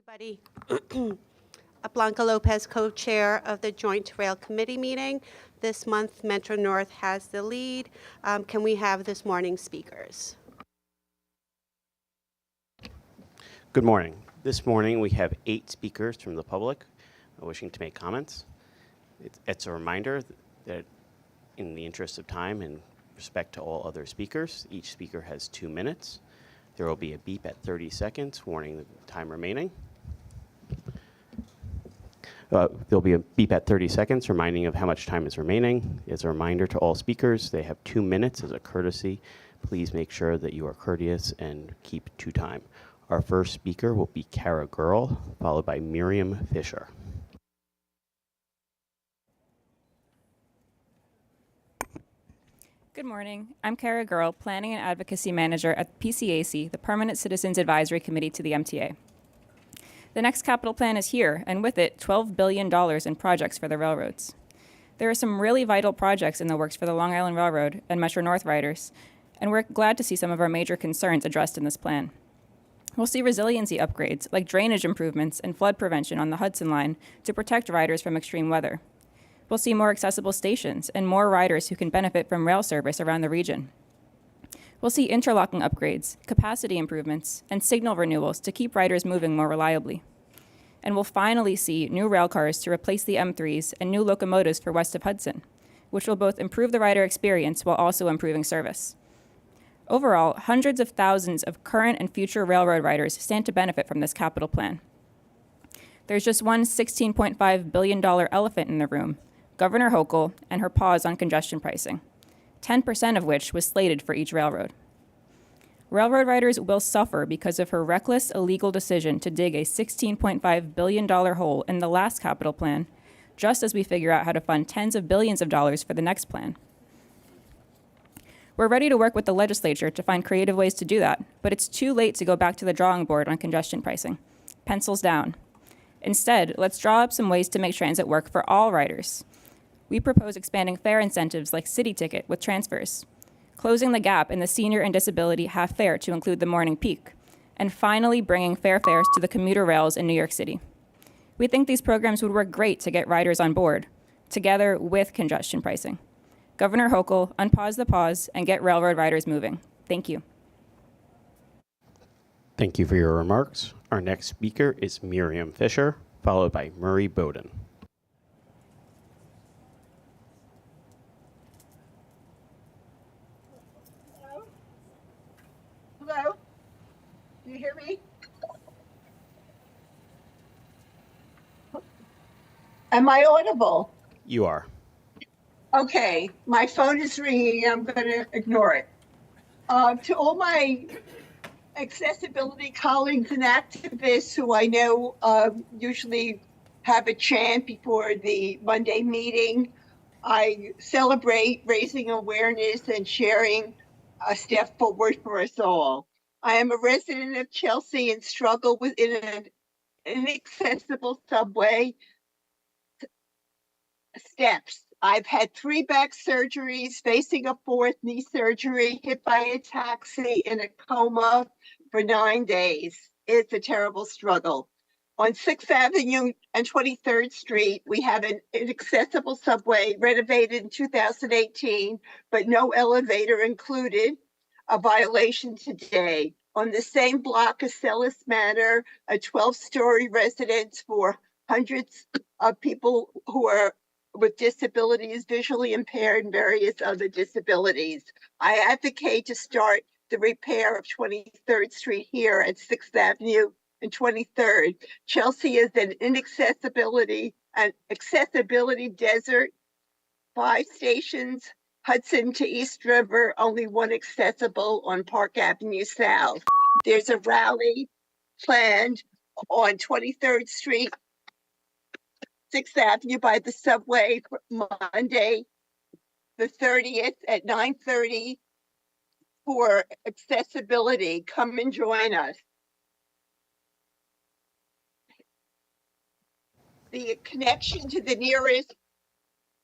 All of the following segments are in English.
everybody. Blanca Lopez, co-chair of the Joint Rail Committee meeting. This month, Metro North has the lead. Can we have this morning's speakers? Good morning. This morning we have 8 speakers from the public wishing to make comments. It's a reminder that in the interest of time and respect to all other speakers, each speaker has 2 minutes. There will be a beep at 30 seconds, warning the time remaining. There'll be a beep at 30 seconds, reminding of how much time is remaining. As a reminder to all speakers, they have 2 minutes as a courtesy. Please make sure that you are courteous and keep to time. Our first speaker will be Kara Girl, followed by Miriam Fisher. Good morning. I'm Kara Girl, Planning and Advocacy Manager at PCAC, the Permanent Citizens Advisory Committee to the MTA. The next capital plan is here, and with it, $12 billion in projects for the railroads. There are some really vital projects in the works for the Long Island Railroad and Metro North riders, and we're glad to see some of our major concerns addressed in this plan. We'll see resiliency upgrades, like drainage improvements and flood prevention on the Hudson Line to protect riders from extreme weather. We'll see more accessible stations and more riders who can benefit from rail service around the region. We'll see interlocking upgrades, capacity improvements, and signal renewals to keep riders moving more reliably. And we'll finally see new rail cars to replace the M3s and new locomotives for west of Hudson, which will both improve the rider experience while also improving service. Overall, hundreds of thousands of current and future railroad riders stand to benefit from this capital plan. There's just one $16.5 billion elephant in the room, Governor Hochul and her pause on congestion pricing, 10% of which was slated for each railroad. Railroad riders will suffer because of her reckless, illegal decision to dig a $16.5 billion hole in the last capital plan, just as we figure out how to fund tens of billions of dollars for the next plan. We're ready to work with the legislature to find creative ways to do that, but it's too late to go back to the drawing board on congestion pricing. Pencils down. Instead, let's draw up some ways to make transit work for all riders. We propose expanding fare incentives like City Ticket with transfers, closing the gap in the senior and disability half fare to include the morning peak, and finally bringing fair fares to the commuter rails in New York City. We think these programs would work great to get riders on board, together with congestion pricing. Governor Hochul, unpause the pause and get railroad riders moving. Thank you. Thank you for your remarks. Our next speaker is Miriam Fisher, followed by Murray Bowden. Hello? Do you hear me? Am I audible? You are. Okay, my phone is ringing. I'm going to ignore it. To all my accessibility colleagues and activists who I know usually have a chant before the Monday meeting, I celebrate raising awareness and sharing a step forward for us all. I am a resident of Chelsea and struggle with an inaccessible subway steps. I've had 3 back surgeries, facing a 4th knee surgery, hit by a taxi, in a coma for 9 days. It's a terrible struggle. On 6th Avenue and 23rd Street, we have an inaccessible subway renovated in 2018, but no elevator included, a violation today. On the same block as Sellis Manor, a 12-story residence for hundreds of people who are with disabilities, visually impaired, and various other disabilities. I advocate to start the repair of 23rd Street here at 6th Avenue and 23rd. Chelsea is an inaccessibility and accessibility desert. 5 stations, Hudson to East River, only 1 accessible on Park Avenue South. There's a rally planned on 23rd Street, 6th Avenue by the subway for Monday, the 30th at 9:30 for accessibility. Come and join us. The connection to the nearest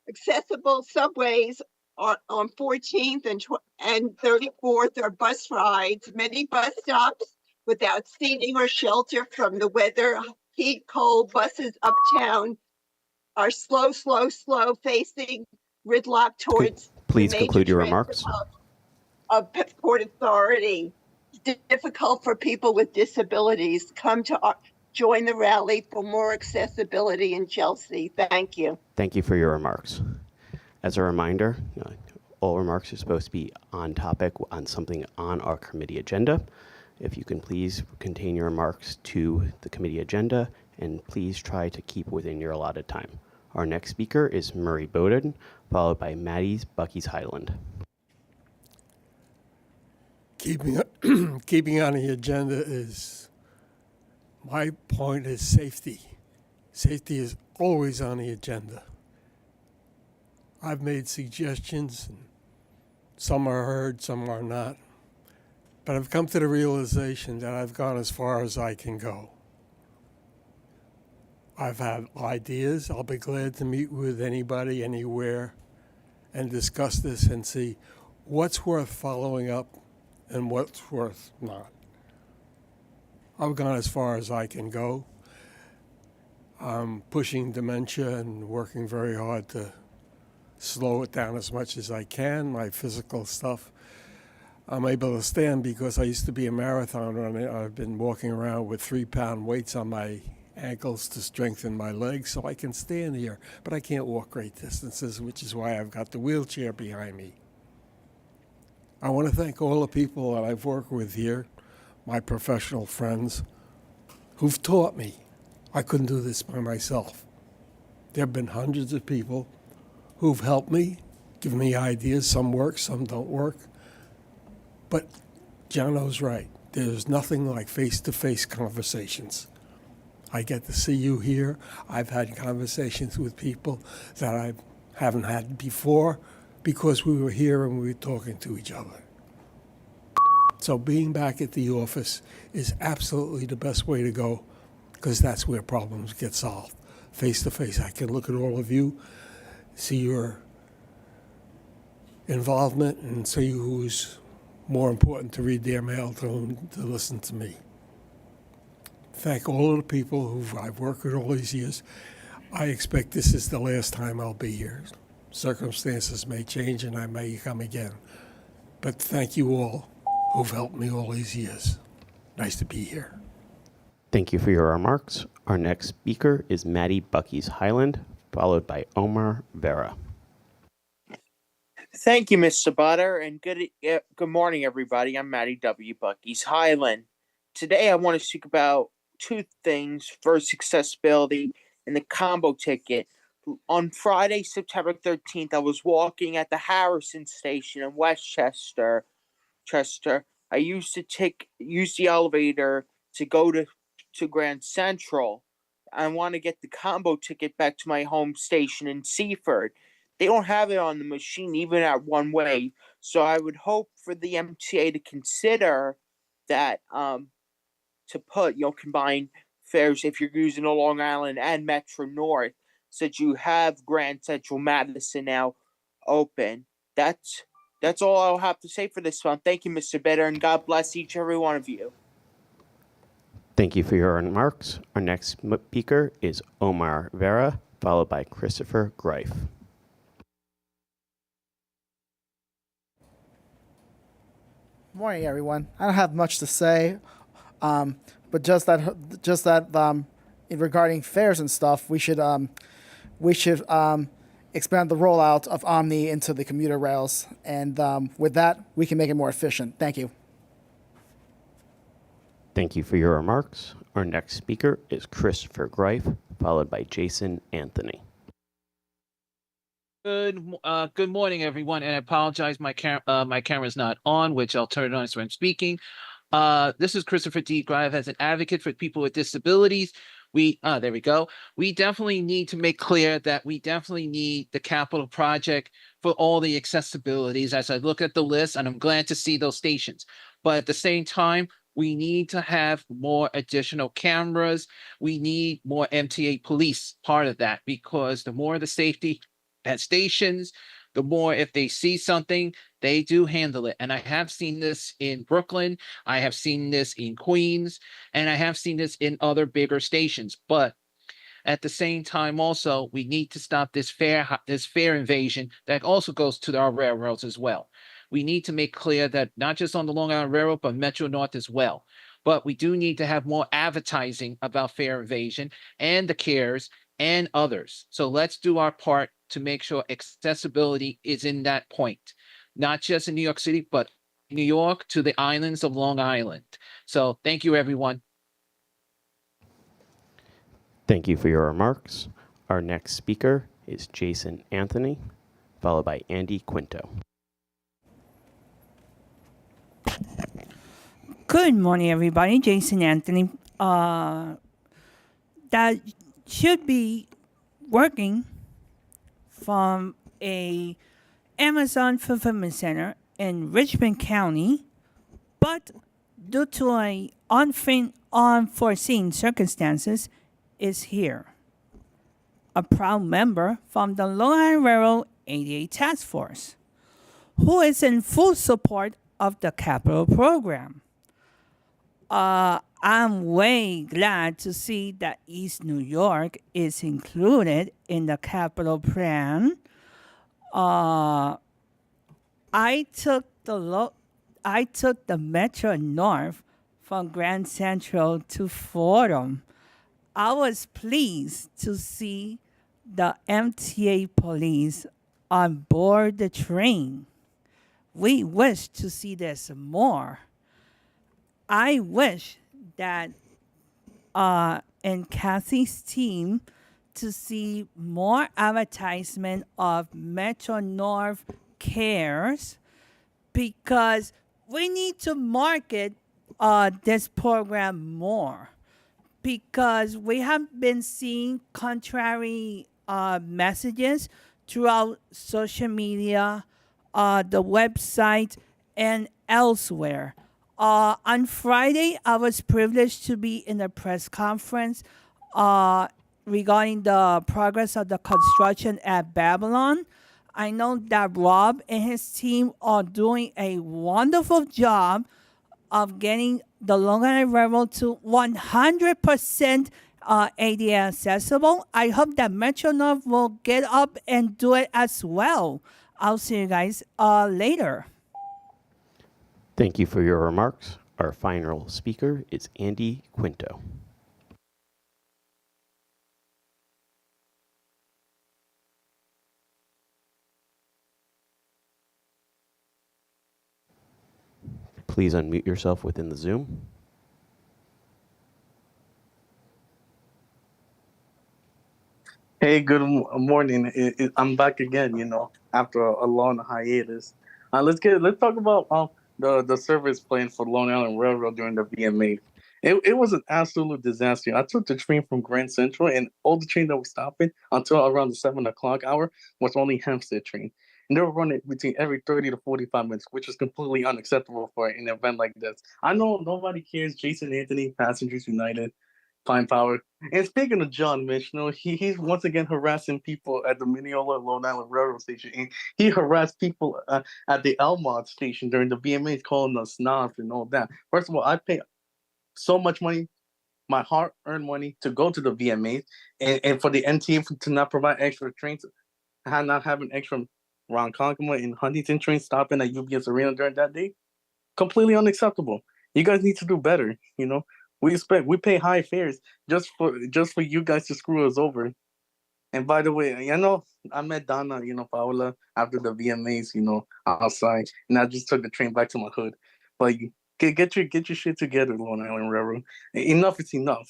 accessible subways on 14th and 34th are bus rides. Many bus stops without seating or shelter from the weather, heat, cold. Buses uptown are slow, facing gridlock towards the Please major conclude your transit remarks. hub of Port Authority. It's difficult for people with disabilities. Come to join the rally for more accessibility in Chelsea. Thank you. Thank you for your remarks. As a reminder, all remarks are supposed to be on topic on something on our committee agenda. If you can please contain your remarks to the committee agenda, and please try to keep within your allotted time. Our next speaker is Murray Bowden, followed by Maddie's Bucky's Highland. Keeping on the agenda is, my point is safety. Safety is always on the agenda. I've made suggestions, and some are heard, some are not. But I've come to the realization that I've gone as far as I can go. I've had ideas. I'll be glad to meet with anybody, anywhere, and discuss this and see what's worth following up and what's worth not. I've gone as far as I can go. I'm pushing dementia and working very hard to slow it down as much as I can. My physical stuff, I'm able to stand because I used to be a marathon runner. I've been walking around with 3-pound weights on my ankles to strengthen my legs so I can stand here, but I can't walk great distances, which is why I've got the wheelchair behind me. I want to thank all the people that I've worked with here, my professional friends, who've taught me. I couldn't do this by myself. There have been hundreds of people who've helped me, given me ideas. Some work, some don't work. But Jono's right. There's nothing like face-to-face conversations. I get to see you here. I've had conversations with people that I haven't had before because we were here and we were talking to each other. So being back at the office is absolutely the best way to go because that's where problems get solved. Face-to-face, I can look at all of you, see your involvement, and see who's more important to read their mail to listen to me. Thank all of the people who I've worked with all these years. I expect this is the last time I'll be here. Circumstances may change and I may come again. But thank you all who've helped me all these years. Nice to be here. Thank you for your remarks. Our next speaker is Maddie Bucky's Highland, followed by Omar Vera. Thank you, Mr. Butter, and good morning, everybody. I'm Maddie W. Bucky's Highland. Today, I want to speak about two things. First, accessibility and the combo ticket. On Friday, September 13th, I was walking at the Harrison station in Westchester. I used to use the elevator to go to Grand Central. I want to get the combo ticket back to my home station in Seaford. They don't have it on the machine, even at one way. So I would hope for the MTA to consider that to put, combine fares if you're using the Long Island and Metro North, so that you have Grand Central Madison now open. That's all I'll have to say for this one. Thank you, Mr. Bitter, and God bless each and every one of you. Thank you for your remarks. Our next speaker is Omar Vera, followed by Christopher Greif. Morning, everyone. I don't have much to say, but just that regarding fares and stuff, we should expand the rollout of Omni into the commuter rails, and with that, we can make it more efficient. Thank you. Thank you for your remarks. Our next speaker is Christopher Greif, followed by Jason Anthony. Good morning, everyone, and I apologize, my camera's not on, which I'll turn it on so I'm speaking. This is Christopher D. Greif as an advocate for people with disabilities. There we go. We definitely need to make clear that we definitely need the capital project for all the accessibilities as I look at the list, and I'm glad to see those stations. But at the same time, we need to have more additional cameras. We need more MTA police part of that, because the more the safety at stations, the more if they see something, they do handle it. And I have seen this in Brooklyn, I have seen this in Queens, and I have seen this in other bigger stations. But at the same time, also, we need to stop this fare invasion that also goes to our railroads as well. We need to make clear that not just on the Long Island Railroad, but Metro North as well. But we do need to have more advertising about fare invasion and the CARES and others. So let's do our part to make sure accessibility is in that point, not just in New York City, but New York to the islands of Long Island. So thank you, everyone. Thank you for your remarks. Our next speaker is Jason Anthony, followed by Andy Quinto. Good morning, everybody. Jason Anthony. That should be working from a Amazon fulfillment center in Richmond County, but due to a unforeseen circumstances, is here. A proud member from the Long Island Railroad ADA Task Force, who is in full support of the capital program. I'm way glad to see that East New York is included in the capital plan. I took the Metro North from Grand Central to Fordham. I was pleased to see the MTA police on board the train. We wish to see this more. I wish that in Kathy's team to see more advertisement of Metro North Cares, because we need to market this program more, because we have been seeing contrary messages throughout social media, the website, and elsewhere. On Friday, I was privileged to be in a press conference regarding the progress of the construction at Babylon. I know that Rob and his team are doing a wonderful job of getting the Long Island Railroad to 100% ADA accessible. I hope that Metro North will get up and do it as well. I'll see you guys later. Thank you for your remarks. Our final speaker is Andy Quinto. Please unmute yourself within the Zoom. Hey, good morning. I'm back again, after a long hiatus. Let's talk about the service plan for Long Island Railroad during the VMA. It was an absolute disaster. I took the train from Grand Central, and all the trains that were stopping until around the 7 o'clock hour was only Hempstead train. And they were running between every 30 to 45 minutes, which is completely unacceptable for an event like this. I know nobody cares. Jason Anthony, Passengers United, Fine Power. And speaking of John Mitchell, he's once again harassing people at the Mineola Long Island Railroad Station. And he harassed people at the Elmont Station during the VMAs, calling us snobs and all that. First of all, I pay so much money, my hard-earned money, to go to the VMAs, and for the MTA to not provide extra trains, not having extra Ronkonkoma and Huntington trains stopping at UBS Arena during that day, completely unacceptable. You guys need to do better, We pay high fares just for you guys to screw us over. And by the way, I met Donna, Paola, after the VMAs, outside, and I just took the train back to my hood. But get your shit together, Long Island Railroad. Enough is enough.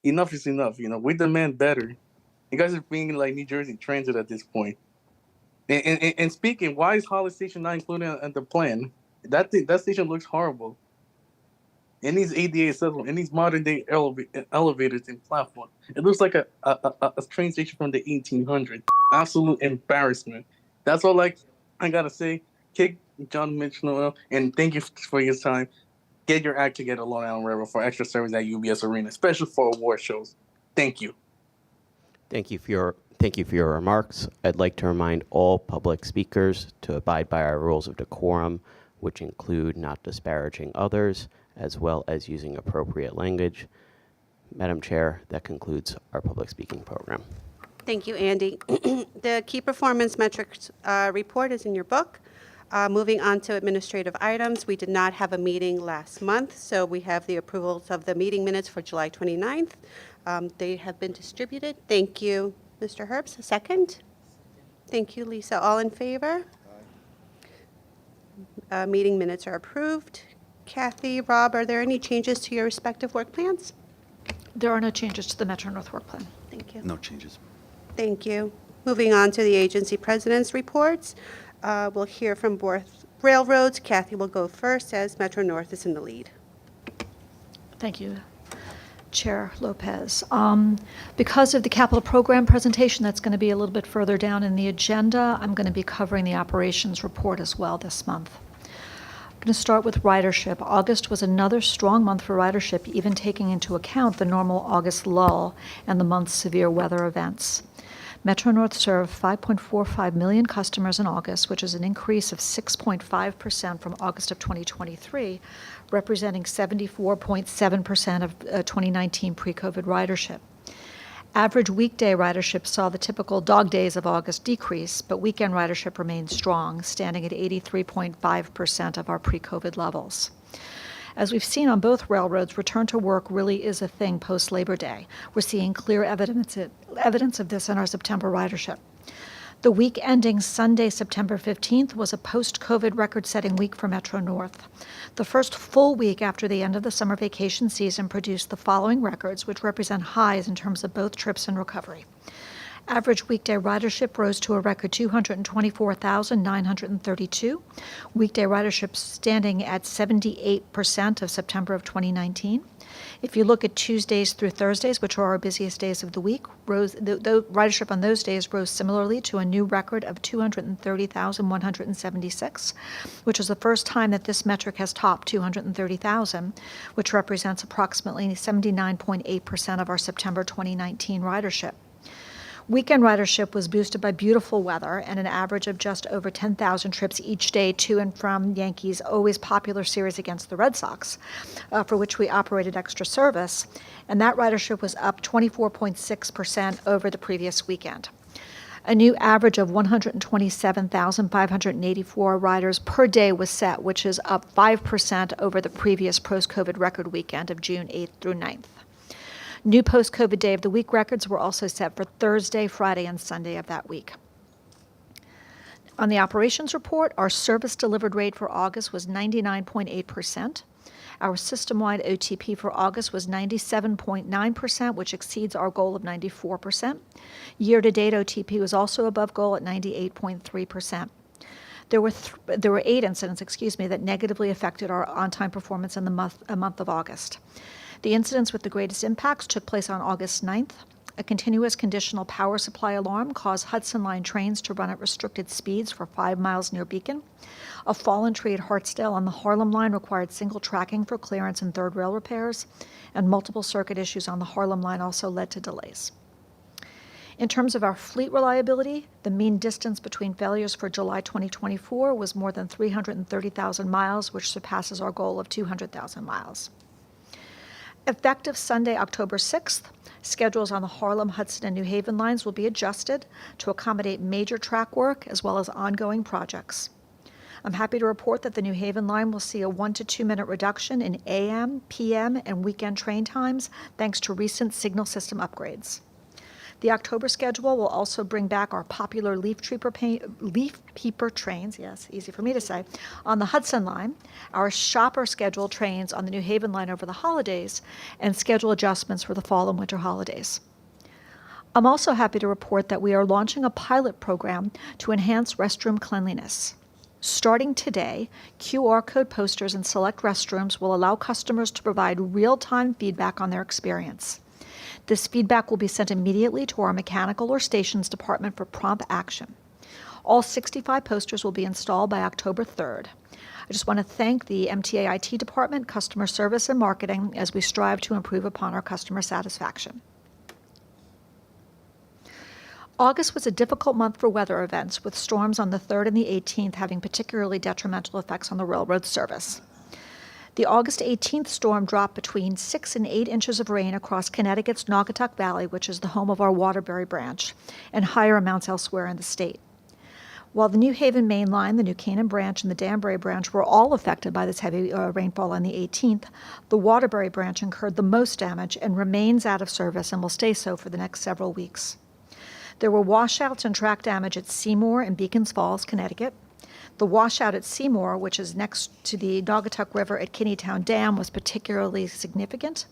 Enough is enough. We demand better. You guys are being like New Jersey Transit at this point. And speaking, why is Hollis Station not included in the plan? That station looks horrible. And these ADA accessible, and these modern day elevators and platforms, it looks like a train station from the 1800s. Absolute embarrassment. That's all I gotta say. Kick John Mitchell, and thank you for your time. Get your act together, Long Island Railroad, for extra service at UBS Arena, especially for award shows. Thank you. Thank you Thank you for your remarks. I'd like to remind all public speakers to abide by our rules of decorum, which include not disparaging others, as well as using appropriate language. Madam Chair, that concludes our public speaking program. Thank you, Andy. The key performance metrics report is in your book. Moving on to administrative items, we did not have a meeting last month, so we have the approvals of the meeting minutes for July 29th. They have been distributed. Thank you, Mr. Herbst. A second? Thank you, Lisa. All in favor? Meeting minutes are approved. Kathy, Rob, are there any changes to your respective work plans? There are no changes to the Metro North work plan. Thank you. No changes. Thank you. Moving on to the agency president's reports. We'll hear from both railroads. Kathy will go first as Metro North is in the lead. Thank you, Chair Lopez. Because of the capital program presentation that's going to be a little bit further down in the agenda, I'm going to be covering the operations report as well this month. I'm going to start with ridership. August was another strong month for ridership, even taking into account the normal August lull and the month's severe weather events. Metro North served 5.45 million customers in August, which is an increase of 6.5% from August of 2023, representing 74.7% of 2019 pre-COVID ridership. Average weekday ridership saw the typical dog days of August decrease, but weekend ridership remained strong, standing at 83.5% of our pre-COVID levels. As we've seen on both railroads, return to work really is a thing post-Labor Day. We're seeing clear evidence of this in our September ridership. The week ending Sunday, September 15th, was a post-COVID record-setting week for Metro North. The first full week after the end of the summer vacation season produced the following records, which represent highs in terms of both trips and recovery. Average weekday ridership rose to a record 224,932. Weekday ridership standing at 78% of September of 2019. If you look at Tuesdays through Thursdays, which are our busiest days of the week, the ridership on those days rose similarly to a new record of 230,176, which is the first time that this metric has topped 230,000, which represents approximately 79.8% of our September 2019 ridership. Weekend ridership was boosted by beautiful weather and an average of just over 10,000 trips each day to and from Yankees' always popular series against the Red Sox, for which we operated extra service, and that ridership was up 24.6% over the previous weekend. A new average of 127,584 riders per day was set, which is up 5% over the previous post-COVID record weekend of June 8th through 9th. New post-COVID day of the week records were also set for Thursday, Friday, and Sunday of that week. On the operations report, our service delivered rate for August was 99.8%. Our system-wide OTP for August was 97.9%, which exceeds our goal of 94%. Year-to-date OTP was also above goal at 98.3%. There were 8 incidents, that negatively affected our on-time performance in the month of August. The incidents with the greatest impacts took place on August 9th. A continuous conditional power supply alarm caused Hudson Line trains to run at restricted speeds for 5 miles near Beacon. A fallen tree at Hartsdale on the Harlem Line required single tracking for clearance and third rail repairs, and multiple circuit issues on the Harlem Line also led to delays. In terms of our fleet reliability, the mean distance between failures for July 2024 was more than 330,000 miles, which surpasses our goal of 200,000 miles. Effective Sunday, October 6th, schedules on the Harlem, Hudson, and New Haven lines will be adjusted to accommodate major track work as well as ongoing projects. I'm happy to report that the New Haven line will see a 1 to 2 minute reduction in AM, PM, and weekend train times thanks to recent signal system upgrades. The October schedule will also bring back our popular leaf peeper trains, yes, easy for me to say, on the Hudson Line, our shopper schedule trains on the New Haven line over the holidays, and schedule adjustments for the fall and winter holidays. I'm also happy to report that we are launching a pilot program to enhance restroom cleanliness. Starting today, QR code posters in select restrooms will allow customers to provide real-time feedback on their experience. This feedback will be sent immediately to our mechanical or stations department for prompt action. All 65 posters will be installed by October 3rd. I just want to thank the MTA IT department, customer service, and marketing as we strive to improve upon our customer satisfaction. August was a difficult month for weather events, with storms on the 3rd and the 18th having particularly detrimental effects on the railroad service. The August 18th storm dropped between 6 and 8 inches of rain across Connecticut's Naugatuck Valley, which is the home of our Waterbury branch, and higher amounts elsewhere in the state. While the New Haven Main Line, the New Canaan branch, and the Danbury branch were all affected by this heavy rainfall on the 18th, the Waterbury branch incurred the most damage and remains out of service and will stay so for the next several weeks. There were washouts and track damage at Seymour and Beacons Falls, Connecticut. The washout at Seymour, which is next to the Naugatuck River at Kinneytown Dam, was particularly significant.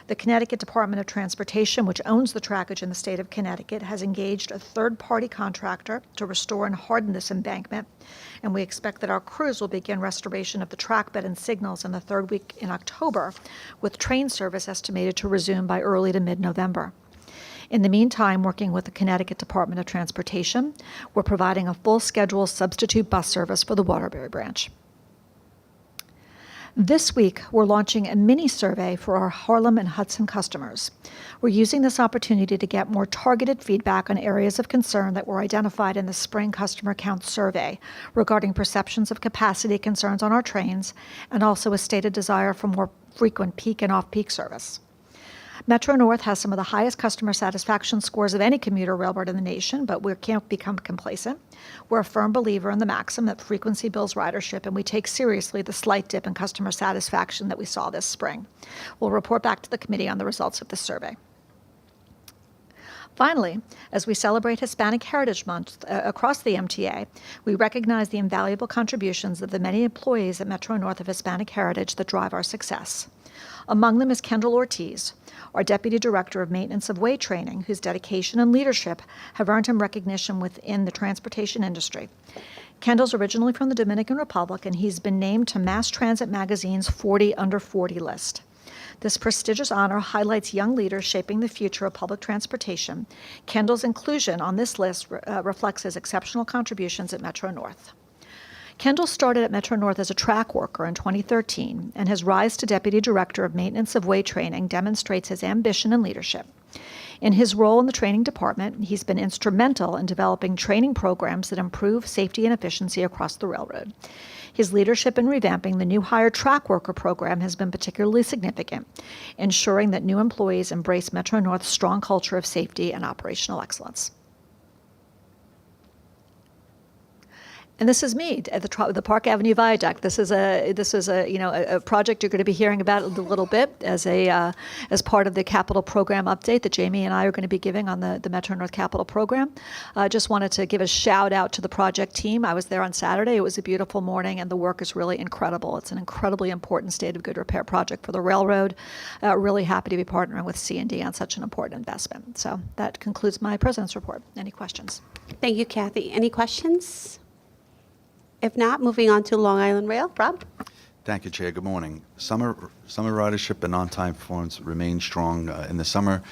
The Connecticut Department of Transportation, which owns the trackage in the state of Connecticut, has engaged a third-party contractor to restore and harden this embankment, and we expect that our crews will begin restoration of the trackbed and signals in the third week in October, with train service estimated to resume by early to mid-November. In the meantime, working with the Connecticut Department of Transportation, we're providing a full schedule substitute bus service for the Waterbury branch. This week, we're launching a mini survey for our Harlem and Hudson customers. We're using this opportunity to get more targeted feedback on areas of concern that were identified in the spring customer count survey regarding perceptions of capacity concerns on our trains, and also a stated desire for more frequent peak and off-peak service. Metro North has some of the highest customer satisfaction scores of any commuter railroad in the nation, but we can't become complacent. We're a firm believer in the maxim that frequency builds ridership, and we take seriously the slight dip in customer satisfaction that we saw this spring. We'll report back to the committee on the results of this survey. Finally, as we celebrate Hispanic Heritage Month across the MTA, we recognize the invaluable contributions of the many employees at Metro North of Hispanic heritage that drive our success. Among them is Kendall Ortiz, our Deputy Director of Maintenance of Way Training, whose dedication and leadership have earned him recognition within the transportation industry. Kendall's originally from the Dominican Republic, and he's been named to Mass Transit Magazine's 40 Under 40 list. This prestigious honor highlights young leaders shaping the future of public transportation. Kendall's inclusion on this list reflects his exceptional contributions at Metro North. Kendall started at Metro North as a track worker in 2013, and his rise to Deputy Director of Maintenance of Way Training demonstrates his ambition and leadership. In his role in the training department, he's been instrumental in developing training programs that improve safety and efficiency across the railroad. His leadership in revamping the new hire track worker program has been particularly significant, ensuring that new employees embrace Metro North's strong culture of safety and operational excellence. And this is me at the Park Avenue Viaduct. This is a project you're going to be hearing about a little bit as part of the capital program update that Jamie and I are going to be giving on the Metro North capital program. Just wanted to give a shout out to the project team. I was there on Saturday. It was a beautiful morning, and the work is really incredible. It's an incredibly important state of good repair project for the railroad. Really happy to be partnering with C&D on such an important investment. So that concludes my president's report. Any questions? Thank you, Kathy. Any questions? If not, moving on to Long Island Rail. Rob? Thank you, Chair. Good morning. Summer ridership and on-time performance remain strong in the summer,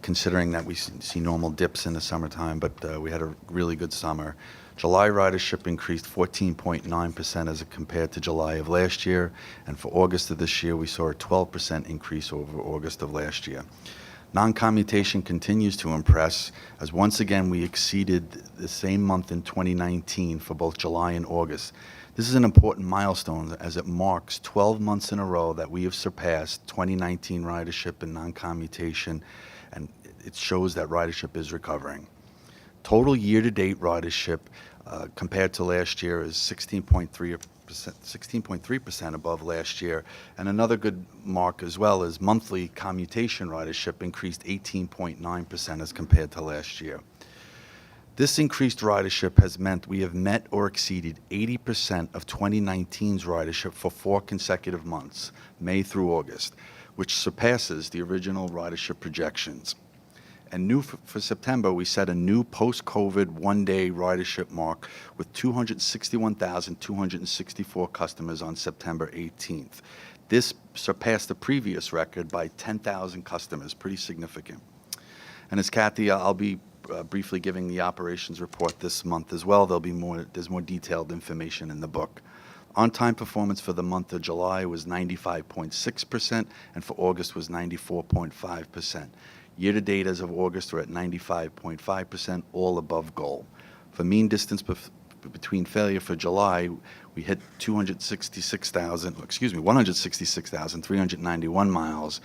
considering that we see normal dips in the summertime, but we had a really good summer. July ridership increased 14.9% as compared to July of last year, and for August of this year, we saw a 12% increase over August of last year. Non-commutation continues to impress, as once again we exceeded the same month in 2019 for both July and August. This is an important milestone as it marks 12 months in a row that we have surpassed 2019 ridership and non-commutation, and it shows that ridership is recovering. Total year-to-date ridership compared to last year is 16.3% above last year, and another good mark as well is monthly commutation ridership increased 18.9% as compared to last year. This increased ridership has meant we have met or exceeded 80% of 2019's ridership for 4 consecutive months, May through August, which surpasses the original ridership projections. And new for September, we set a new post-COVID one-day ridership mark with 261,264 customers on September 18th. This surpassed the previous record by 10,000 customers, pretty significant. And as Kathy, I'll be briefly giving the operations report this month as well. There's more detailed information in the book. On-time performance for the month of July was 95.6%, and for August was 94.5%. Year-to-date as of August, we're at 95.5%, all above goal. For mean distance between failure for July, we hit 166,391 miles,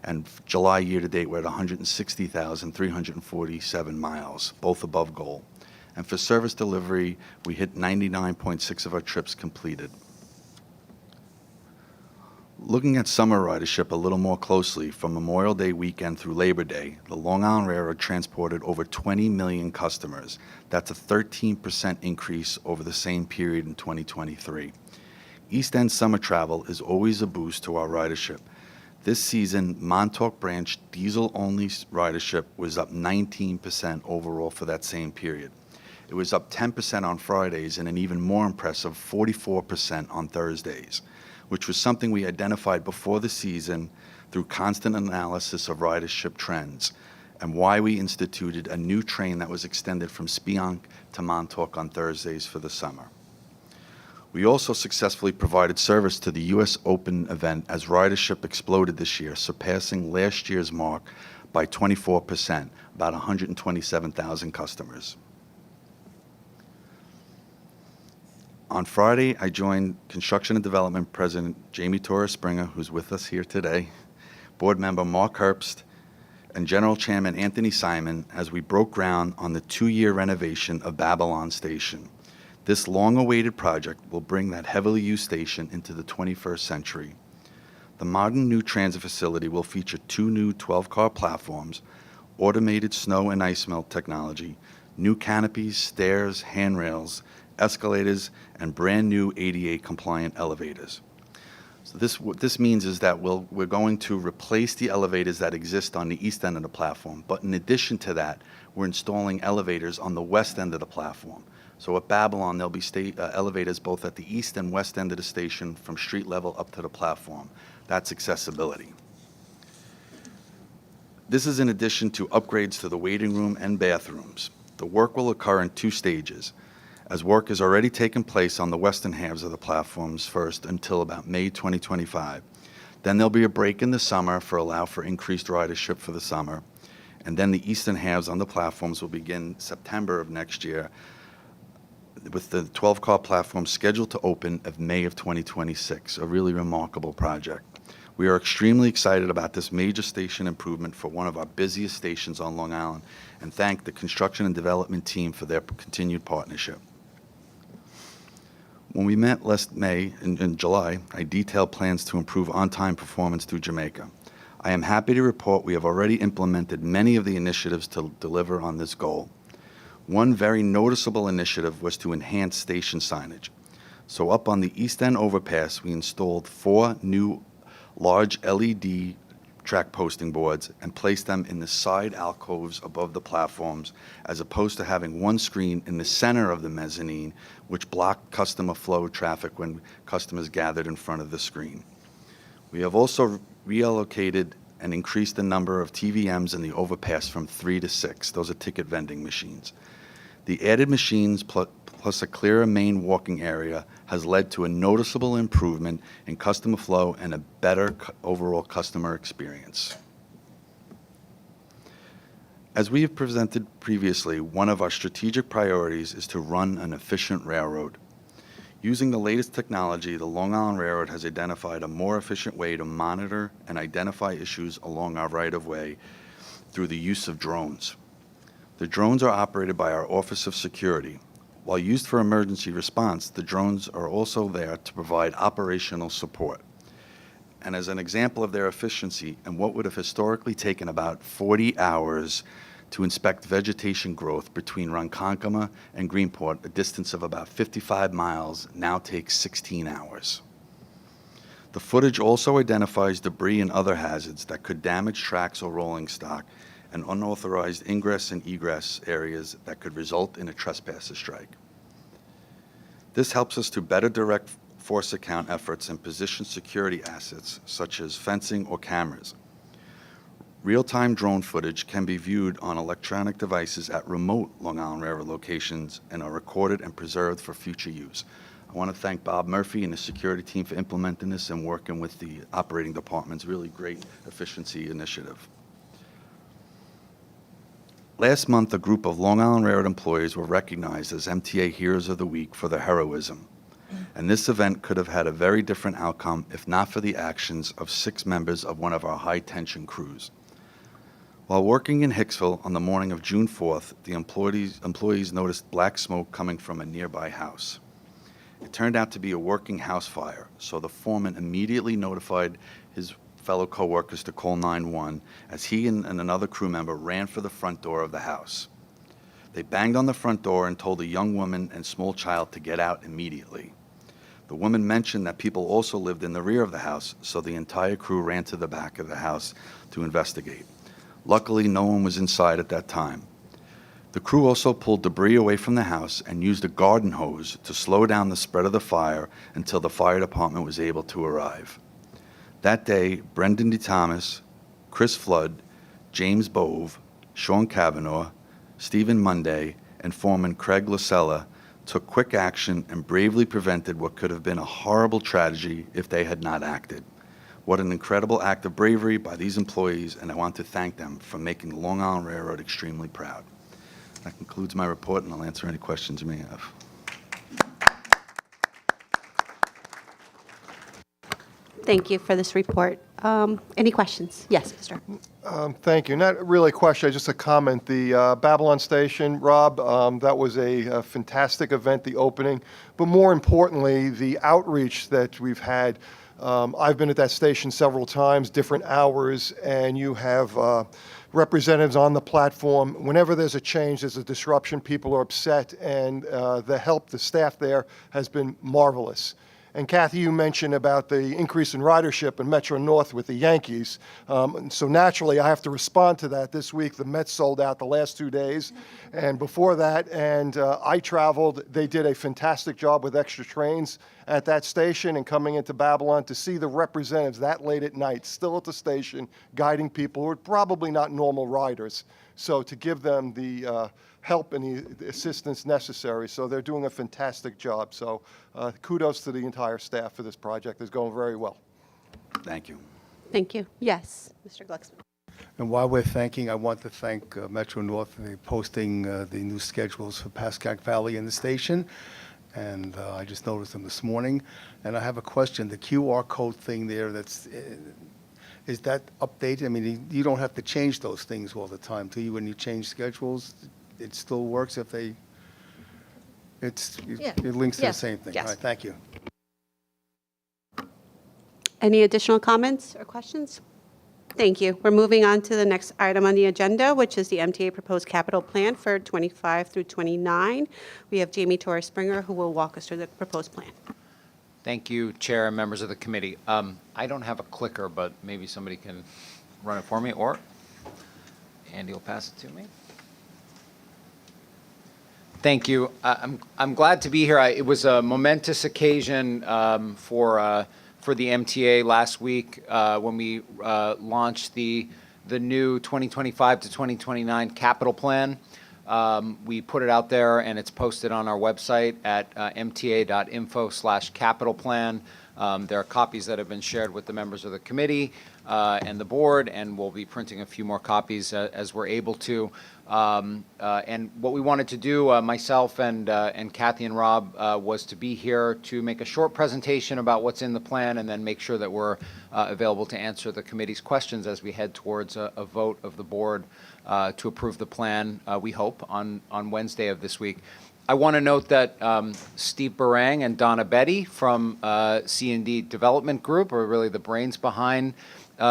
and July year-to-date, we're at 160,347 miles, both above goal. And for service delivery, we hit 99.6 of our trips completed. Looking at summer ridership a little more closely, from Memorial Day weekend through Labor Day, the Long Island Railroad transported over 20 million customers. That's a 13% increase over the same period in 2023. East End summer travel is always a boost to our ridership. This season, Montauk Branch diesel-only ridership was up 19% overall for that same period. It was up 10% on Fridays and an even more impressive 44% on Thursdays, which was something we identified before the season through constant analysis of ridership trends, and why we instituted a new train that was extended from Spionk to Montauk on Thursdays for the summer. We also successfully provided service to the U.S. Open event as ridership exploded this year, surpassing last year's mark by 24%, about 127,000 customers. On Friday, I joined Construction and Development President Jamie Torres-Springer, who's with us here today, Board Member Mark Herbst, and General Chairman Anthony Simon as we broke ground on the 2-year renovation of Babylon Station. This long-awaited project will bring that heavily used station into the 21st century. The modern new transit facility will feature 2 new 12-car platforms, automated snow and ice melt technology, new canopies, stairs, handrails, escalators, and brand new ADA-compliant elevators. So what this means is that we're going to replace the elevators that exist on the east end of the platform, but in addition to that, we're installing elevators on the west end of the platform. So at Babylon, there'll be elevators both at the east and west end of the station from street level up to the platform. That's accessibility. This is in addition to upgrades to the waiting room and bathrooms. The work will occur in 2 stages, as work has already taken place on the western halves of the platforms first until about May 2025. Then there'll be a break in the summer allow for increased ridership for the summer. And then the eastern halves on the platforms will begin September of next year, with the 12-car platform scheduled to open of May of 2026, a really remarkable project. We are extremely excited about this major station improvement for one of our busiest stations on Long Island, and thank the construction and development team for their continued partnership. When we met last May, in July, I detailed plans to improve on-time performance through Jamaica. I am happy to report we have already implemented many of the initiatives to deliver on this goal. One very noticeable initiative was to enhance station signage. So up on the East End overpass, we installed 4 new large LED track posting boards and placed them in the side alcoves above the platforms, as opposed to having one screen in the center of the mezzanine, which blocked customer flow traffic when customers gathered in front of the screen. We have also reallocated and increased the number of TVMs in the overpass from 3 to 6. Those are ticket vending machines. The added machines plus a clearer main walking area has led to a noticeable improvement in customer flow and a better overall customer experience. As we have presented previously, one of our strategic priorities is to run an efficient railroad. Using the latest technology, the Long Island Railroad has identified a more efficient way to monitor and identify issues along our right-of-way through the use of drones. The drones are operated by our Office of Security. While used for emergency response, the drones are also there to provide operational support. And as an example of their efficiency, and what would have historically taken about 40 hours to inspect vegetation growth between Ronkonkoma and Greenport, a distance of about 55 miles, now takes 16 hours. The footage also identifies debris and other hazards that could damage tracks or rolling stock, and unauthorized ingress and egress areas that could result in a trespasser strike. This helps us to better direct force account efforts and position security assets such as fencing or cameras. Real-time drone footage can be viewed on electronic devices at remote Long Island Railroad locations and are recorded and preserved for future use. I want to thank Bob Murphy and the security team for implementing this and working with the operating departments. Really great efficiency initiative. Last month, a group of Long Island Railroad employees were recognized as MTA Heroes of the Week for their heroism. And this event could have had a very different outcome if not for the actions of 6 members of one of our high-tension crews. While working in Hicksville on the morning of June 4th, the employees noticed black smoke coming from a nearby house. It turned out to be a working house fire, so the foreman immediately notified his fellow coworkers to call 911 as he and another crew member ran for the front door of the house. They banged on the front door and told a young woman and small child to get out immediately. The woman mentioned that people also lived in the rear of the house, so the entire crew ran to the back of the house to investigate. Luckily, no one was inside at that time. The crew also pulled debris away from the house and used a garden hose to slow down the spread of the fire until the fire department was able to arrive. That day, Brendan D. Thomas, Chris Flood, James Bove, Sean Kavanaugh, Stephen Monday, and foreman Craig Lasella took quick action and bravely prevented what could have been a horrible tragedy if they had not acted. What an incredible act of bravery by these employees, and I want to thank them for making the Long Island Railroad extremely proud. That concludes my report, and I'll answer any questions you may have. Thank you for this report. Any questions? Yes, Mr. Thank you. Not really a question, just a comment. The Babylon Station, Rob, that was a fantastic event, the opening. But more importantly, the outreach that we've had. I've been at that station several times, different hours, and you have representatives on the platform. Whenever there's a change, there's a disruption, people are upset, and the help, the staff there has been marvelous. And Kathy, you mentioned about the increase in ridership in Metro North with the Yankees. So naturally, I have to respond to that. This week, the Mets sold out the last 2 days. And before that, I traveled. They did a fantastic job with extra trains at that station and coming into Babylon to see the representatives that late at night, still at the station, guiding people who are probably not normal riders. So to give them the help and the assistance necessary. So they're doing a fantastic job. So kudos to the entire staff for this project. It's going very well. Thank you. Thank you. Yes, Mr. Glucksman. And while we're thanking, I want to thank Metro North for posting the new schedules for Pascack Valley and the station. And I just noticed them this morning. And I have a question. The QR code thing there, is that updated? I mean, you don't have to change those things all the time, do you? When you change schedules, it still works if they, it links to the same thing. Yes. All right, thank you. Any additional comments or questions? Thank you. We're moving on to the next item on the agenda, which is the MTA proposed capital plan for 25 through 29. We have Jamie Torres Springer, who will walk us through the proposed plan. Thank you, Chair and members of the committee. I don't have a clicker, but maybe somebody can run it for me, or Andy will pass it to me. Thank you. I'm glad to be here. It was a momentous occasion for the MTA last week when we launched the new 2025 to 2029 capital plan. We put it out there, and it's posted on our website at mta.info/capital plan. There are copies that have been shared with the members of the committee and the board, and we'll be printing a few more copies as we're able to. And what we wanted to do, myself and Kathy and Rob, was to be here to make a short presentation about what's in the plan, and then make sure that we're available to answer the committee's questions as we head towards a vote of the board to approve the plan, we hope, on Wednesday of this week. I want to note that Steve Barang and Donna Betty from C&D Development Group are really the brains behind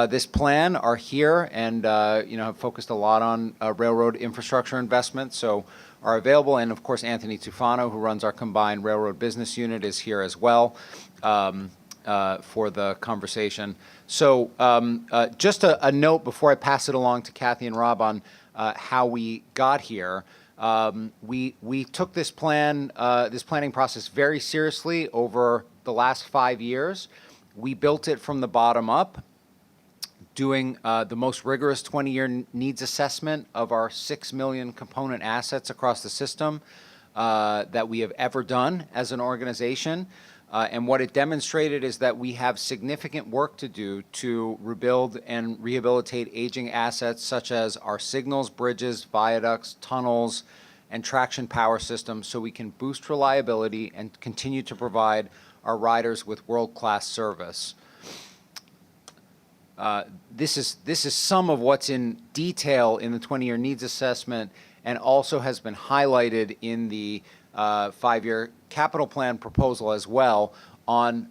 this plan, are here, and have focused a lot on railroad infrastructure investment, so are available. And of course, Anthony Tufano, who runs our combined railroad business unit, is here as well for the conversation. So just a note before I pass it along to Kathy and Rob on how we got here. We took this planning process very seriously over the last 5 years. We built it from the bottom up, doing the most rigorous 20-year needs assessment of our 6 million component assets across the system that we have ever done as an organization. And what it demonstrated is that we have significant work to do to rebuild and rehabilitate aging assets such as our signals, bridges, viaducts, tunnels, and traction power systems so we can boost reliability and continue to provide our riders with world-class service. This is some of what's in detail in the 20-year needs assessment and also has been highlighted in the 5-year capital plan proposal as well. On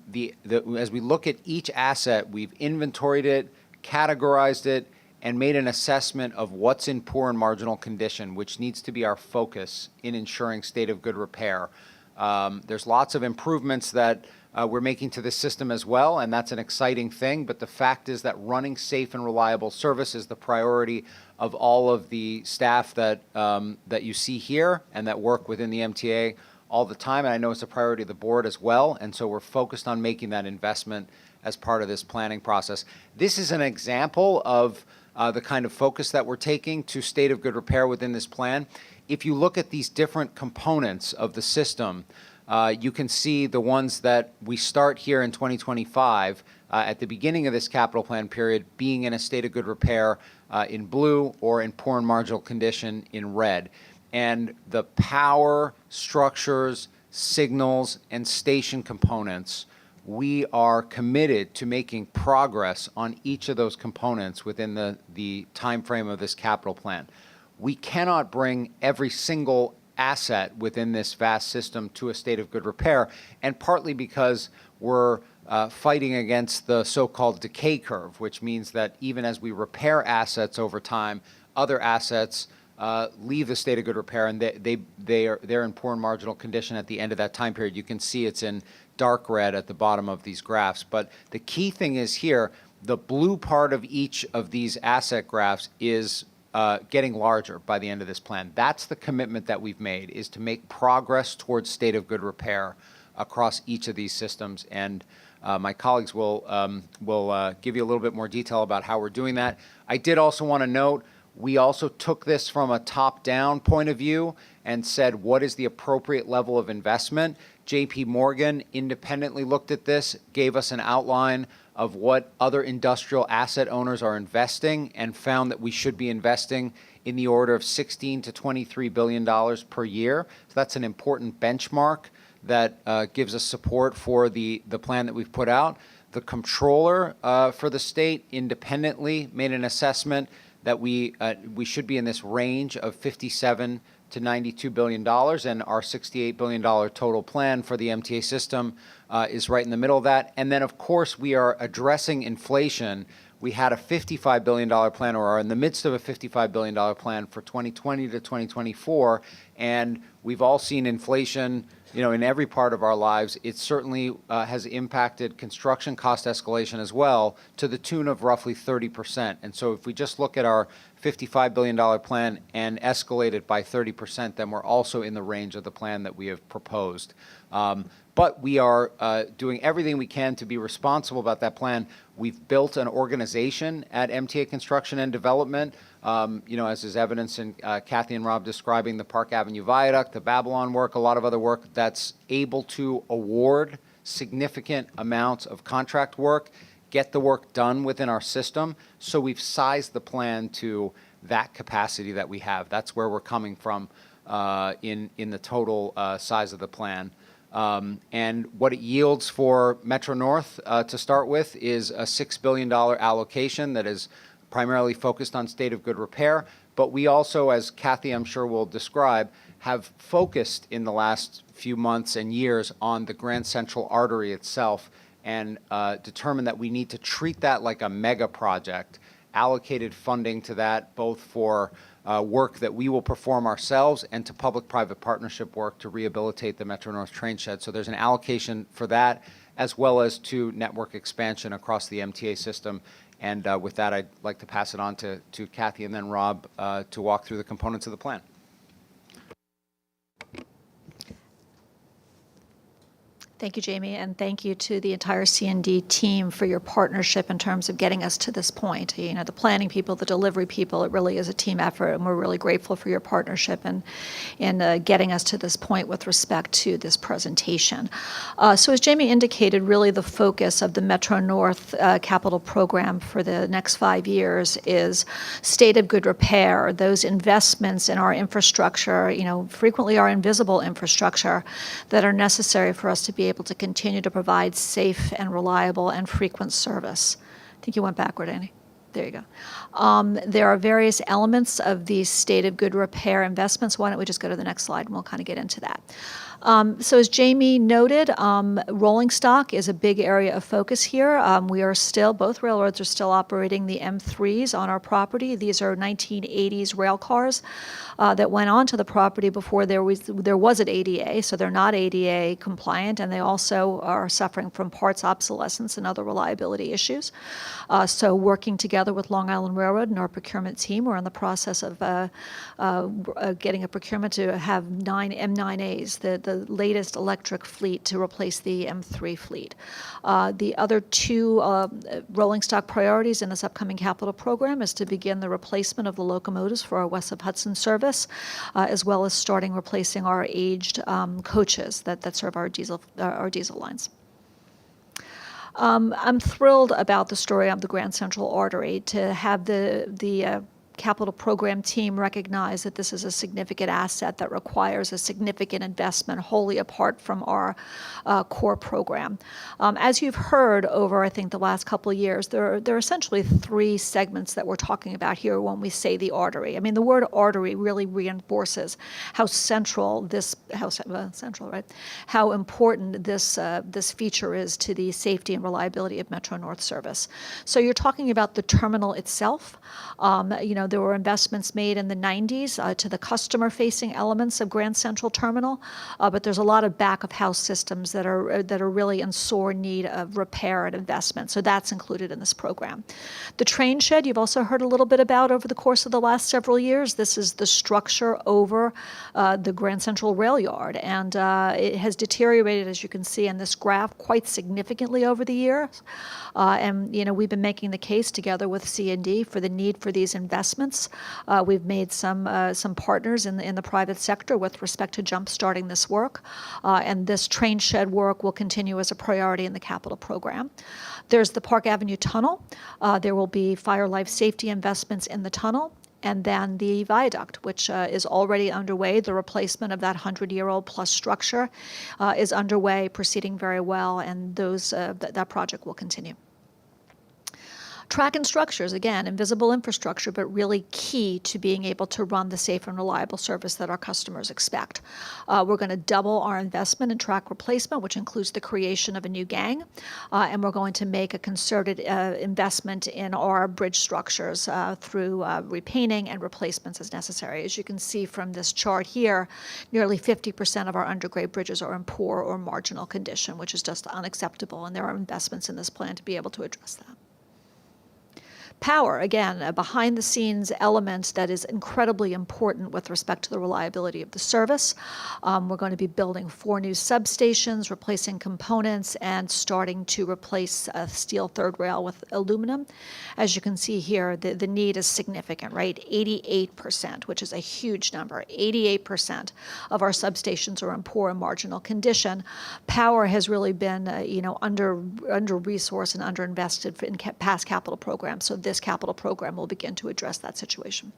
as we look at each asset, we've inventoried it, categorized it, and made an assessment of what's in poor and marginal condition, which needs to be our focus in ensuring state of good repair. There's lots of improvements that we're making to the system as well, and that's an exciting thing, but the fact is that running safe and reliable service is the priority of all of the staff that you see here and that work within the MTA all the time, and I know it's a priority of the board as well, and so we're focused on making that investment as part of this planning process. This is an example of the kind of focus that we're taking to state of good repair within this plan. If you look at these different components of the system, you can see the ones that we start here in 2025 at the beginning of this capital plan period being in a state of good repair in blue or in poor and marginal condition in red. And the power, structures, signals, and station components, we are committed to making progress on each of those components within the time frame of this capital plan. We cannot bring every single asset within this vast system to a state of good repair, and partly because we're fighting against the so-called decay curve, which means that even as we repair assets over time, other assets leave the state of good repair, and they're in poor and marginal condition at the end of that time period. You can see it's in dark red at the bottom of these graphs. But the key thing is here, the blue part of each of these asset graphs is getting larger by the end of this plan. That's the commitment that we've made, is to make progress towards state of good repair across each of these systems. And my colleagues will give you a little bit more detail about how we're doing that. I did also want to note, we also took this from a top-down point of view and said, what is the appropriate level of investment? JP Morgan independently looked at this, gave us an outline of what other industrial asset owners are investing, and found that we should be investing in the order of $16 to $23 billion per year. So that's an important benchmark that gives us support for the plan that we've put out. The comptroller for the state independently made an assessment that we should be in this range of $57 to $92 billion, and our $68 billion total plan for the MTA system is right in the middle of that. And then, of course, we are addressing inflation. We had a $55 billion plan, or are in the midst of a $55 billion plan for 2020 to 2024, and we've all seen inflation, in every part of our lives. It certainly has impacted construction cost escalation as well, to the tune of roughly 30%. And so if we just look at our $55 billion plan and escalate it by 30%, then we're also in the range of the plan that we have proposed. But we are doing everything we can to be responsible about that plan. We've built an organization at MTA Construction and Development, as is evidenced in Kathy and Rob describing the Park Avenue Viaduct, the Babylon work, a lot of other work that's able to award significant amounts of contract work, get the work done within our system. So we've sized the plan to that capacity that we have. That's where we're coming from in the total size of the plan. And what it yields for Metro North to start with is a $6 billion allocation that is primarily focused on state of good repair. But we also, as Kathy I'm sure will describe, have focused in the last few months and years on the Grand Central Artery itself, and determined that we need to treat that like a mega project, allocated funding to that both for work that we will perform ourselves and to public-private partnership work to rehabilitate the Metro North train shed. So there's an allocation for that, as well as to network expansion across the MTA system. And with that, I'd like to pass it on to Kathy and then Rob to walk through the components of the plan. Thank you, Jamie, and thank you to the entire C&D team for your partnership in terms of getting us to this point. You know, the planning people, the delivery people, it really is a team effort, and we're really grateful for your partnership in getting us to this point with respect to this presentation. So as Jamie indicated, really the focus of the Metro North capital program for the next 5 years is state of good repair, those investments in our infrastructure, you know, frequently our invisible infrastructure that are necessary for us to be able to continue to provide safe and reliable and frequent service. I think you went backward, Annie. There you go. There are various elements of these state of good repair investments. Why don't we just go to the next slide and we'll kind of get into that. So as Jamie noted, rolling stock is a big area of focus here. We are still, both railroads are still operating the M3s on our property. These are 1980s rail cars that went onto the property before there was an ADA, so they're not ADA compliant, and they also are suffering from parts obsolescence and other reliability issues. So working together with Long Island Railroad and our procurement team, we're in the process of getting a procurement to have 9 M9As, the latest electric fleet to replace the M3 fleet. The other two rolling stock priorities in this upcoming capital program is to begin the replacement of the locomotives for our West of Hudson service, as well as starting replacing our aged coaches that serve our diesel lines. I'm thrilled about the story of the Grand Central Artery, to have the capital program team recognize that this is a significant asset that requires a significant investment wholly apart from our core program. As you've heard over, I think, the last couple of years, there are essentially 3 segments that we're talking about here when we say the artery. I mean, the word artery really reinforces how central how important this feature is to the safety and reliability of Metro North service. So you're talking about the terminal itself. You know, there were investments made in the 90s to the customer-facing elements of Grand Central Terminal, but there's a lot of back-of-house systems that are really in sore need of repair and investment. So that's included in this program. The train shed, you've also heard a little bit about over the course of the last several years. This is the structure over the Grand Central Rail Yard, and it has deteriorated, as you can see in this graph, quite significantly over the years. And you know, we've been making the case together with C&D for the need for these investments. We've made some partners in the private sector with respect to jump-starting this work, and this train shed work will continue as a priority in the capital program. There's the Park Avenue Tunnel. There will be fire life safety investments in the tunnel. And then the viaduct, which is already underway. The replacement of that 100-year-old plus structure is underway, proceeding very well, and that project will continue. Track and structures, again, invisible infrastructure, but really key to being able to run the safe and reliable service that our customers expect. We're going to double our investment in track replacement, which includes the creation of a new gang, and we're going to make a concerted investment in our bridge structures through repainting and replacements as necessary. As you can see from this chart here, nearly 50% of our undergrade bridges are in poor or marginal condition, which is just unacceptable, and there are investments in this plan to be able to address that. Power, again, a behind-the-scenes element that is incredibly important with respect to the reliability of the service. We're going to be building 4 new substations, replacing components, and starting to replace steel third rail with aluminum. As you can see here, the need is significant, right? 88%, which is a huge number. 88% of our substations are in poor and marginal condition. Power has really been, under-resourced and under-invested in past capital programs. So this capital program will begin to address that situation.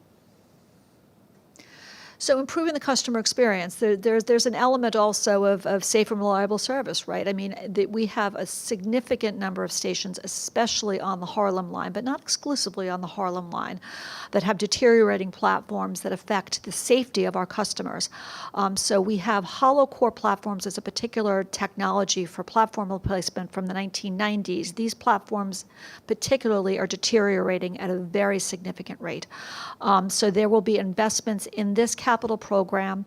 So improving the customer experience, there's an element also of safe and reliable service, right? I mean, we have a significant number of stations, especially on the Harlem line, but not exclusively on the Harlem line, that have deteriorating platforms that affect the safety of our customers. So we have hollow core platforms as a particular technology for platform replacement from the 1990s. These platforms particularly are deteriorating at a very significant rate. So there will be investments in this capital capital program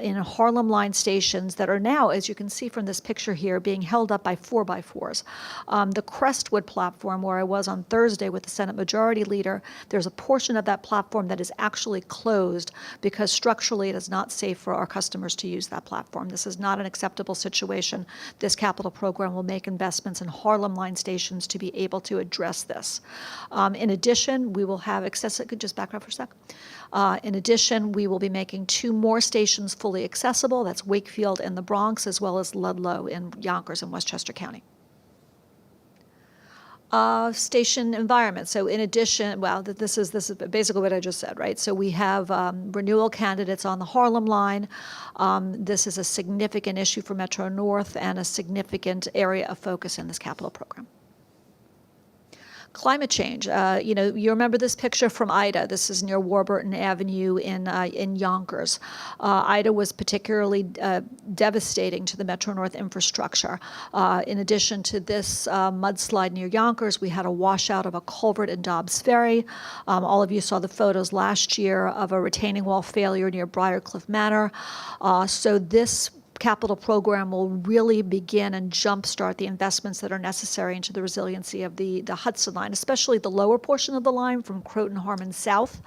in Harlem line stations that are now, as you can see from this picture here, being held up by 4x4s. The Crestwood platform, where I was on Thursday with the Senate Majority Leader, there's a portion of that platform that is actually closed because structurally it is not safe for our customers to use that platform. This is not an acceptable situation. This capital program will make investments in Harlem line stations to be able to address this. In addition, we will have access. Could just back up for a sec. In addition, we will be making 2 more stations fully accessible. That's Wakefield in the Bronx, as well as Ludlow in Yonkers in Westchester County. Station environment. So in addition, well, this is basically what I just said, right? So we have renewal candidates on the Harlem line. This is a significant issue for Metro North and a significant area of focus in this capital program. Climate change. You remember this picture from Ida. This is near Warburton Avenue in Yonkers. Ida was particularly devastating to the Metro North infrastructure. In addition to this mudslide near Yonkers, we had a washout of a culvert in Dobbs Ferry. All of you saw the photos last year of a retaining wall failure near Briarcliff Manor. So this capital program will really begin and jumpstart the investments that are necessary into the resiliency of the Hudson line, especially the lower portion of the line from Croton Harmon south.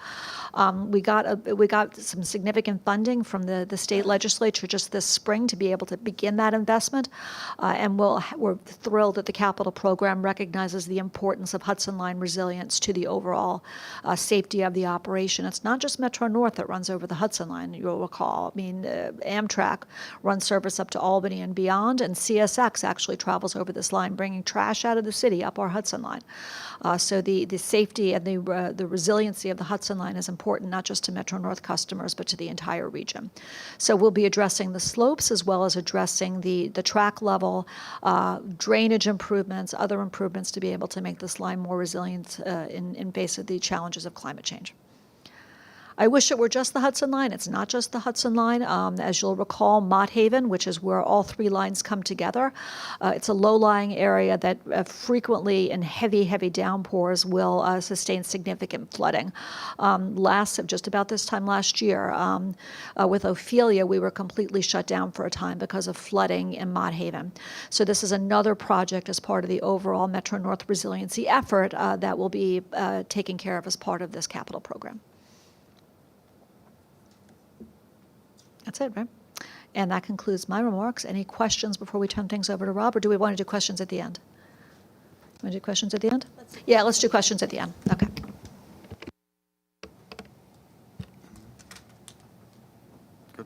We got some significant funding from the state legislature just this spring to be able to begin that investment, and we're thrilled that the capital program recognizes the importance of Hudson line resilience to the overall safety of the operation. It's not just Metro North that runs over the Hudson line, you'll recall. I mean, Amtrak runs service up to Albany and beyond, and CSX actually travels over this line, bringing trash out of the city up our Hudson line. So the safety and the resiliency of the Hudson line is important, not just to Metro North customers, but to the entire region. So we'll be addressing the slopes as well as addressing the track level, drainage improvements, other improvements to be able to make this line more resilient in face of the challenges of climate change. I wish it were just the Hudson line. It's not just the Hudson line. As you'll recall, Mott Haven, which is where all 3 lines come together, it's a low-lying area that frequently in heavy, heavy downpours will sustain significant flooding. Just about this time last year, with Ophelia, we were completely shut down for a time because of flooding in Mott Haven. So this is another project as part of the overall Metro North resiliency effort that will be taken care of as part of this capital program. That's it, right? And that concludes my remarks. Any questions before we turn things over to Rob, or do we want to do questions at the end? Want to do questions at the end? Yeah, let's do questions at the end. Okay. Good.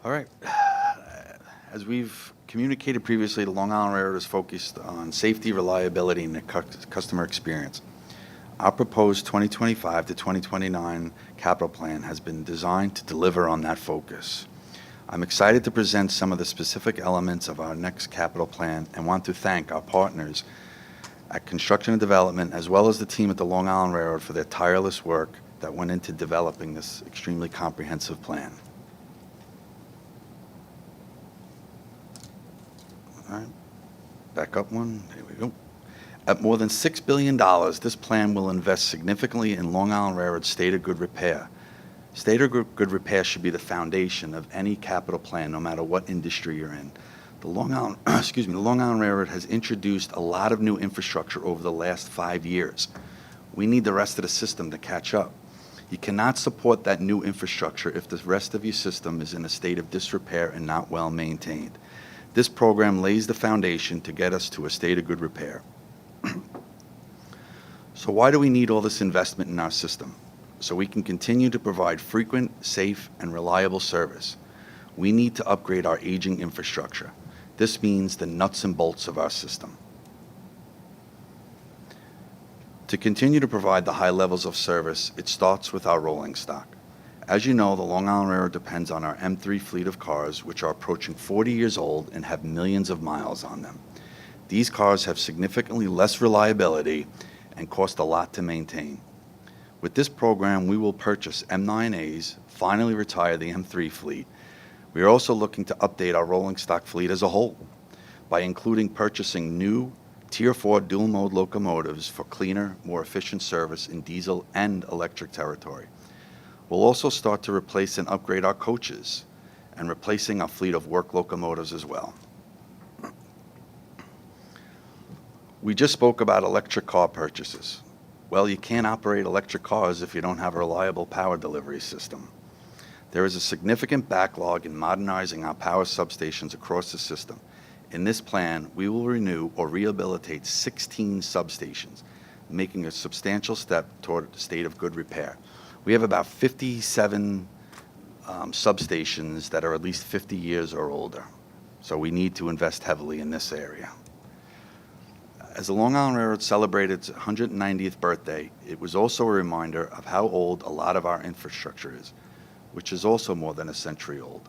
All right. As we've communicated previously, the Long Island Railroad is focused on safety, reliability, and the customer experience. Our proposed 2025 to 2029 capital plan has been designed to deliver on that focus. I'm excited to present some of the specific elements of our next capital plan and want to thank our partners at Construction and Development, as well as the team at the Long Island Railroad for their tireless work that went into developing this extremely comprehensive plan. All right, back up one, there we go. At more than $6 billion, this plan will invest significantly in Long Island Railroad's state of good repair. State of good repair should be the foundation of any capital plan, no matter what industry you're in. The Long Island, the Long Island Railroad has introduced a lot of new infrastructure over the last 5 years. We need the rest of the system to catch up. You cannot support that new infrastructure if the rest of your system is in a state of disrepair and not well maintained. This program lays the foundation to get us to a state of good repair. So why do we need all this investment in our system? So we can continue to provide frequent, safe, and reliable service. We need to upgrade our aging infrastructure. This means the nuts and bolts of our system. To continue to provide the high levels of service, it starts with our rolling stock. As you know, the Long Island Railroad depends on our M3 fleet of cars, which are approaching 40 years old and have millions of miles on them. These cars have significantly less reliability and cost a lot to maintain. With this program, we will purchase M9As, finally retire the M3 fleet. We are also looking to update our rolling stock fleet as a whole by including purchasing new Tier 4 dual-mode locomotives for cleaner, more efficient service in diesel and electric territory. We'll also start to replace and upgrade our coaches and replacing our fleet of work locomotives as well. We just spoke about electric car purchases. Well, you can't operate electric cars if you don't have a reliable power delivery system. There is a significant backlog in modernizing our power substations across the system. In this plan, we will renew or rehabilitate 16 substations, making a substantial step toward a state of good repair. We have about 57 substations that are at least 50 years or older, so we need to invest heavily in this area. As the Long Island Railroad celebrated its 190th birthday, it was also a reminder of how old a lot of our infrastructure is, which is also more than a century old.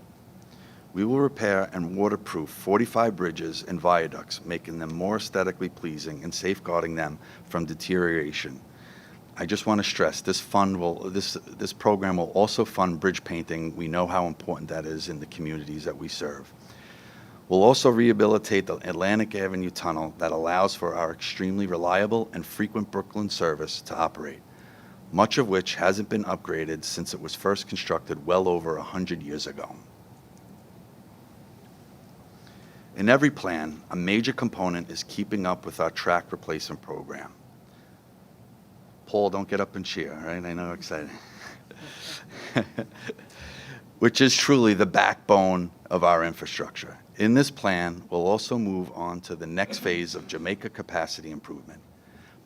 We will repair and waterproof 45 bridges and viaducts, making them more aesthetically pleasing and safeguarding them from deterioration. I just want to stress this program will also fund bridge painting. We know how important that is in the communities that we serve. We'll also rehabilitate the Atlantic Avenue Tunnel that allows for our extremely reliable and frequent Brooklyn service to operate, much of which hasn't been upgraded since it was first constructed well over 100 years ago. In every plan, a major component is keeping up with our track replacement program. Paul, don't get up and cheer, all right? I know, exciting. Which is truly the backbone of our infrastructure. In this plan, we'll also move on to the next phase of Jamaica capacity improvement,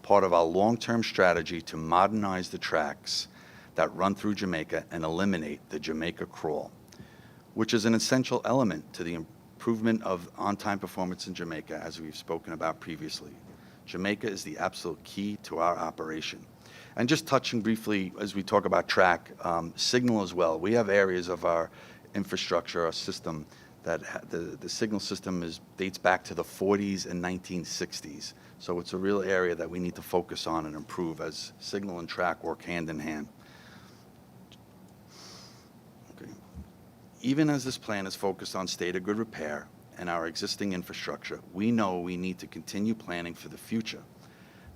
part of our long-term strategy to modernize the tracks that run through Jamaica and eliminate the Jamaica crawl, which is an essential element to the improvement of on-time performance in Jamaica, as we've spoken about previously. Jamaica is the absolute key to our operation. And just touching briefly, as we talk about track, signal as well. We have areas of our infrastructure, our system, that the signal system dates back to the 40s and 1960s. So it's a real area that we need to focus on and improve as signal and track work hand in hand. Okay. Even as this plan is focused on state of good repair and our existing infrastructure, we know we need to continue planning for the future.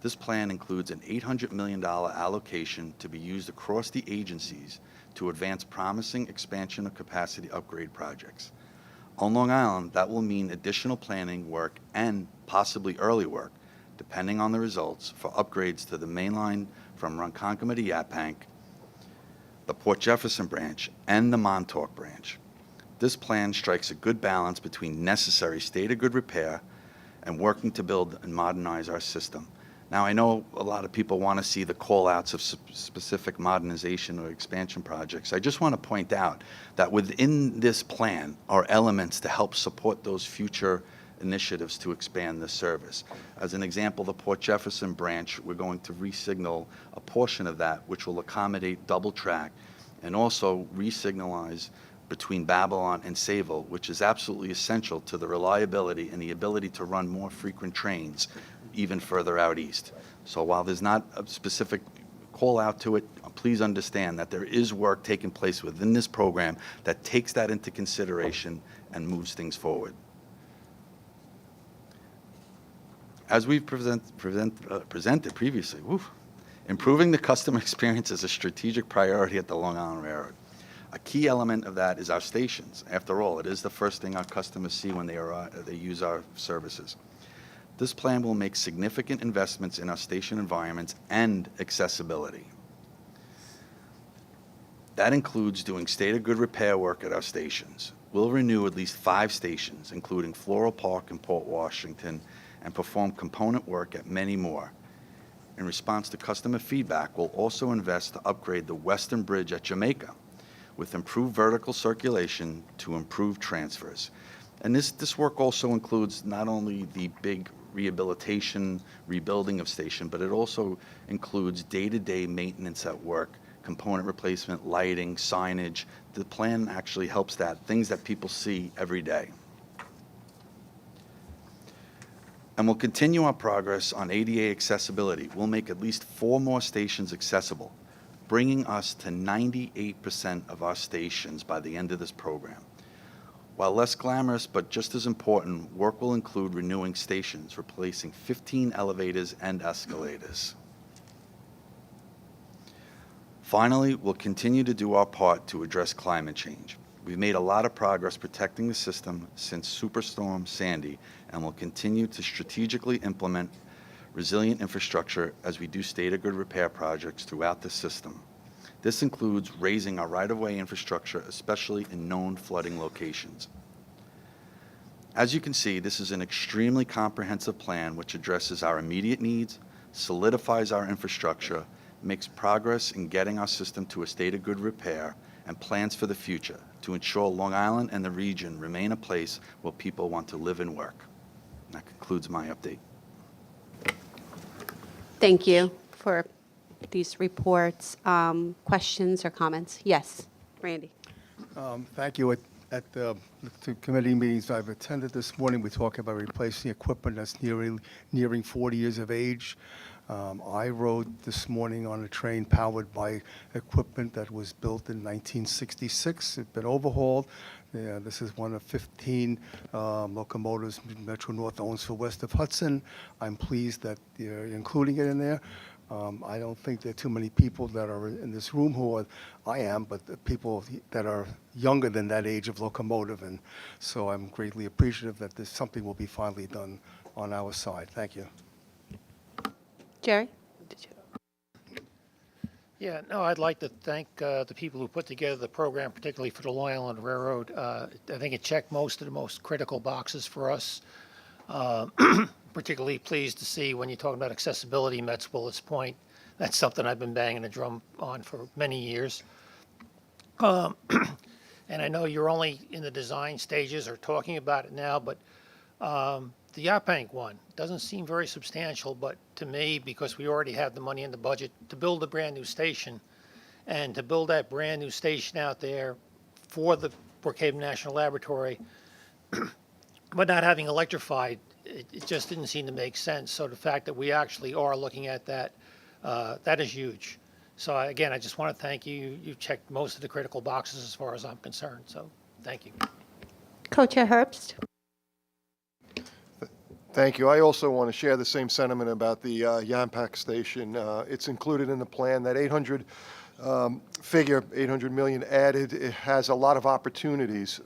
This plan includes an $800 million allocation to be used across the agencies to advance promising expansion of capacity upgrade projects. On Long Island, that will mean additional planning work and possibly early work, depending on the results, for upgrades to the main line from Ronkonkoma to Yaphank, the Port Jefferson branch, and the Montauk branch. This plan strikes a good balance between necessary state of good repair and working to build and modernize our system. Now, I know a lot of people want to see the call-outs of specific modernization or expansion projects. I just want to point out that within this plan are elements to help support those future initiatives to expand the service. As an example, the Port Jefferson branch, we're going to re-signal a portion of that, which will accommodate double track and also re-signalize between Babylon and Sayville, which is absolutely essential to the reliability and the ability to run more frequent trains even further out east. So while there's not a specific call out to it, please understand that there is work taking place within this program that takes that into consideration and moves things forward. As we've presented previously, improving the customer experience is a strategic priority at the Long Island Railroad. A key element of that is our stations. After all, it is the first thing our customers see when they use our services. This plan will make significant investments in our station environments and accessibility. That includes doing state of good repair work at our stations. We'll renew at least 5 stations, including Floral Park and Port Washington, and perform component work at many more. In response to customer feedback, we'll also invest to upgrade the Western Bridge at Jamaica with improved vertical circulation to improve transfers. And this work also includes not only the big rehabilitation, rebuilding of station, but it also includes day-to-day maintenance at work, component replacement, lighting, signage. The plan actually helps that, things that people see every day. And we'll continue our progress on ADA accessibility. We'll make at least 4 more stations accessible, bringing us to 98% of our stations by the end of this program. While less glamorous but just as important, work will include renewing stations, replacing 15 elevators and escalators. Finally, we'll continue to do our part to address climate change. We've made a lot of progress protecting the system since Superstorm Sandy, and will continue to strategically implement resilient infrastructure as we do state of good repair projects throughout the system. This includes raising our right-of-way infrastructure, especially in known flooding locations. As you can see, this is an extremely comprehensive plan which addresses our immediate needs, solidifies our infrastructure, makes progress in getting our system to a state of good repair, and plans for the future to ensure Long Island and the region remain a place where people want to live and work. And that concludes my update. Thank you for these reports. Questions or comments? Yes, Randy. Thank you. At the committee meetings I've attended this morning, we talk about replacing equipment that's nearing 40 years of age. I rode this morning on a train powered by equipment that was built in 1966. It's been overhauled. This is one of 15 locomotives Metro North owns for west of Hudson. I'm pleased that they're including it in there. I don't think there are too many people that are in this room who are, I am, but the people that are younger than that age of locomotive. And so I'm greatly appreciative that this something will be finally done on our side. Thank you. Jerry? Yeah, no, I'd like to thank the people who put together the program, particularly for the Long Island Railroad. I think it checked most of the most critical boxes for us. Particularly pleased to see when you talk about accessibility, Met's Bullet's Point. That's something I've been banging the drum on for many years. And I know you're only in the design stages or talking about it now, but the Yaphank one doesn't seem very substantial, but to me, because we already have the money in the budget to build a brand new station, and to build that brand new station out there for the Brookhaven National Laboratory, but not having electrified, it just didn't seem to make sense. So the fact that we actually are looking at that, that is huge. So again, I just want to thank you. You've checked most of the critical boxes as far as I'm concerned. So thank you. Co-Chair Herbst? Thank you. I also want to share the same sentiment about the Yaphank station. It's included in the plan. That 800 figure, 800 million added, it has a lot of opportunities.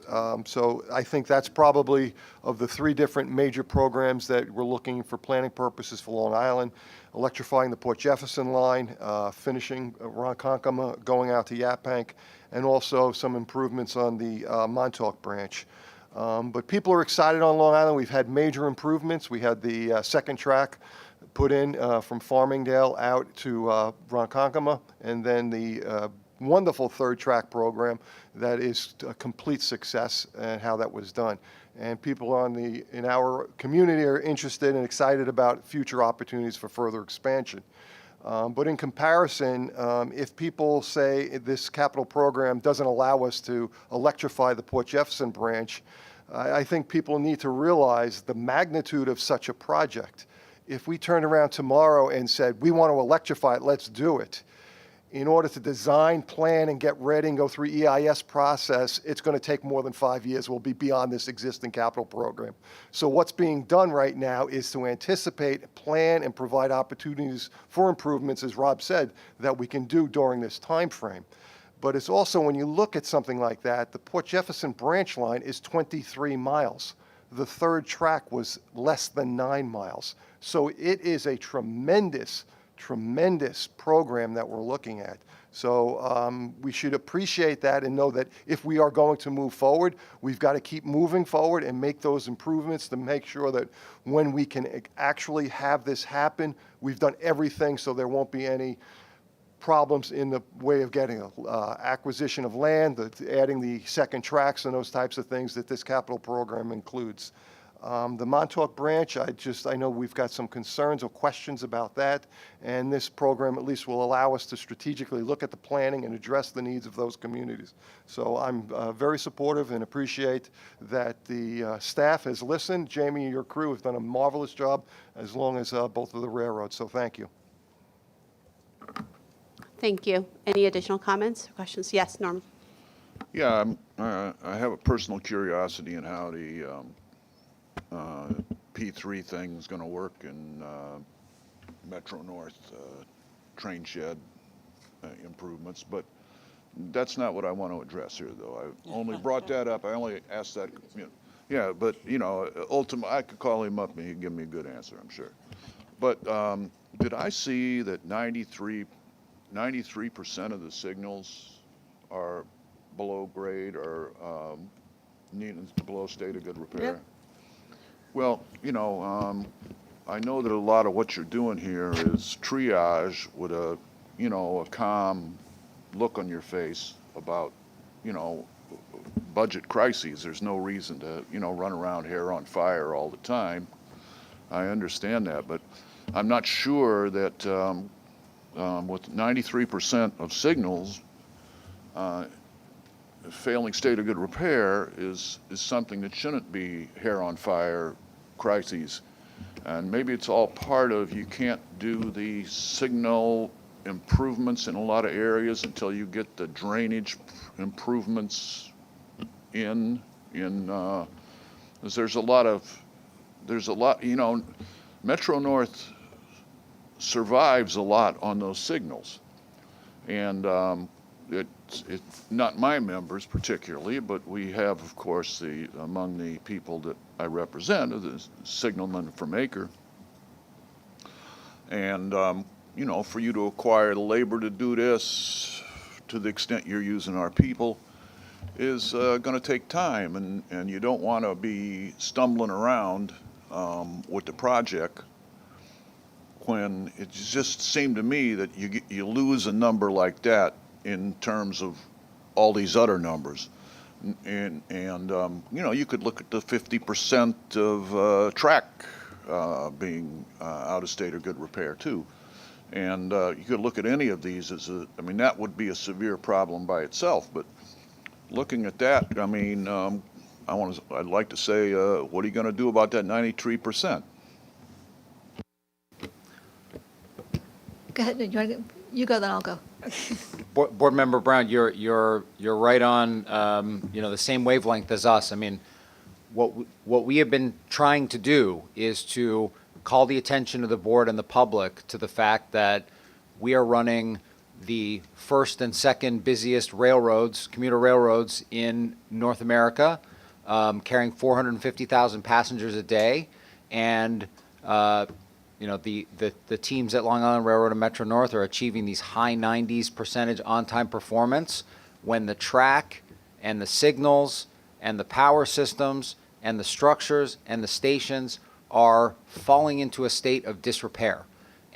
So I think that's probably, of the three different major programs that we're looking for planning purposes for Long Island, electrifying the Port Jefferson line, finishing Ronkonkoma, going out to Yaphank, and also some improvements on the Montauk branch. But people are excited on Long Island. We've had major improvements. We had the second track put in from Farmingdale out to Ronkonkoma, and then the wonderful third track program that is a complete success and how that was done. And people in our community are interested and excited about future opportunities for further expansion. But in comparison, if people say this capital program doesn't allow us to electrify the Port Jefferson branch, I think people need to realize the magnitude of such a project. If we turned around tomorrow and said, we want to electrify it, let's do it. In order to design, plan, and get ready and go through EIS process, it's going to take more than 5 years. We'll be beyond this existing capital program. So what's being done right now is to anticipate, plan, and provide opportunities for improvements, as Rob said, that we can do during this time frame. But it's also, when you look at something like that, the Port Jefferson branch line is 23 miles. The third track was less than 9 miles. So it is a tremendous program that we're looking at. So we should appreciate that and know that if we are going to move forward, we've got to keep moving forward and make those improvements to make sure that when we can actually have this happen, we've done everything so there won't be any problems in the way of getting acquisition of land, adding the second tracks and those types of things that this capital program includes. The Montauk branch, I know we've got some concerns or questions about that, and this program at least will allow us to strategically look at the planning and address the needs of those communities. So I'm very supportive and appreciate that the staff has listened. Jamie and your crew have done a marvelous job, as long as both of the railroads, so thank you. Thank you. Any additional comments or questions? Yes, Norm. Yeah, I have a personal curiosity in how the P3 thing is going to work in Metro North train shed improvements, but that's not what I want to address here, though. I only brought that up. I only asked that. You know, yeah, but ultimately, I could call him up and he'd give me a good answer, I'm sure. But did I see that 93% of the signals are below grade or needing below state of good repair? Yeah. Well, I know that a lot of what you're doing here is triage with a calm look on your face about, budget crises. There's no reason to, run around hair on fire all the time. I understand that, but I'm not sure that with 93% of signals, failing state of good repair is something that shouldn't be hair on fire crises. And maybe it's all part of you can't do the signal improvements in a lot of areas until you get the drainage improvements in 'cause there's a lot, Metro North survives a lot on those signals. And it's not my members particularly, but we have, of course, among the people that I represent, the signalman from Acre. And, for you to acquire the labor to do this, to the extent you're using our people, is going to take time. And you don't want to be stumbling around with the project when it just seemed to me that you lose a number like that in terms of all these other numbers. And you could look at the 50% of track being out of state or good repair too. And you could look at any of these that would be a severe problem by itself. But looking at that, I'd like to say, what are you going to do about that 93%? Go ahead. You go, then I'll go. Board Member Brown, you're right on the same wavelength as us. I mean, what we have been trying to do is to call the attention of the board and the public to the fact that we are running the first and second busiest railroads, commuter railroads in North America, carrying 450,000 passengers a day, and the teams at Long Island Railroad and Metro North are achieving these high 90s% on-time performance when the track and the signals and the power systems and the structures and the stations are falling into a state of disrepair.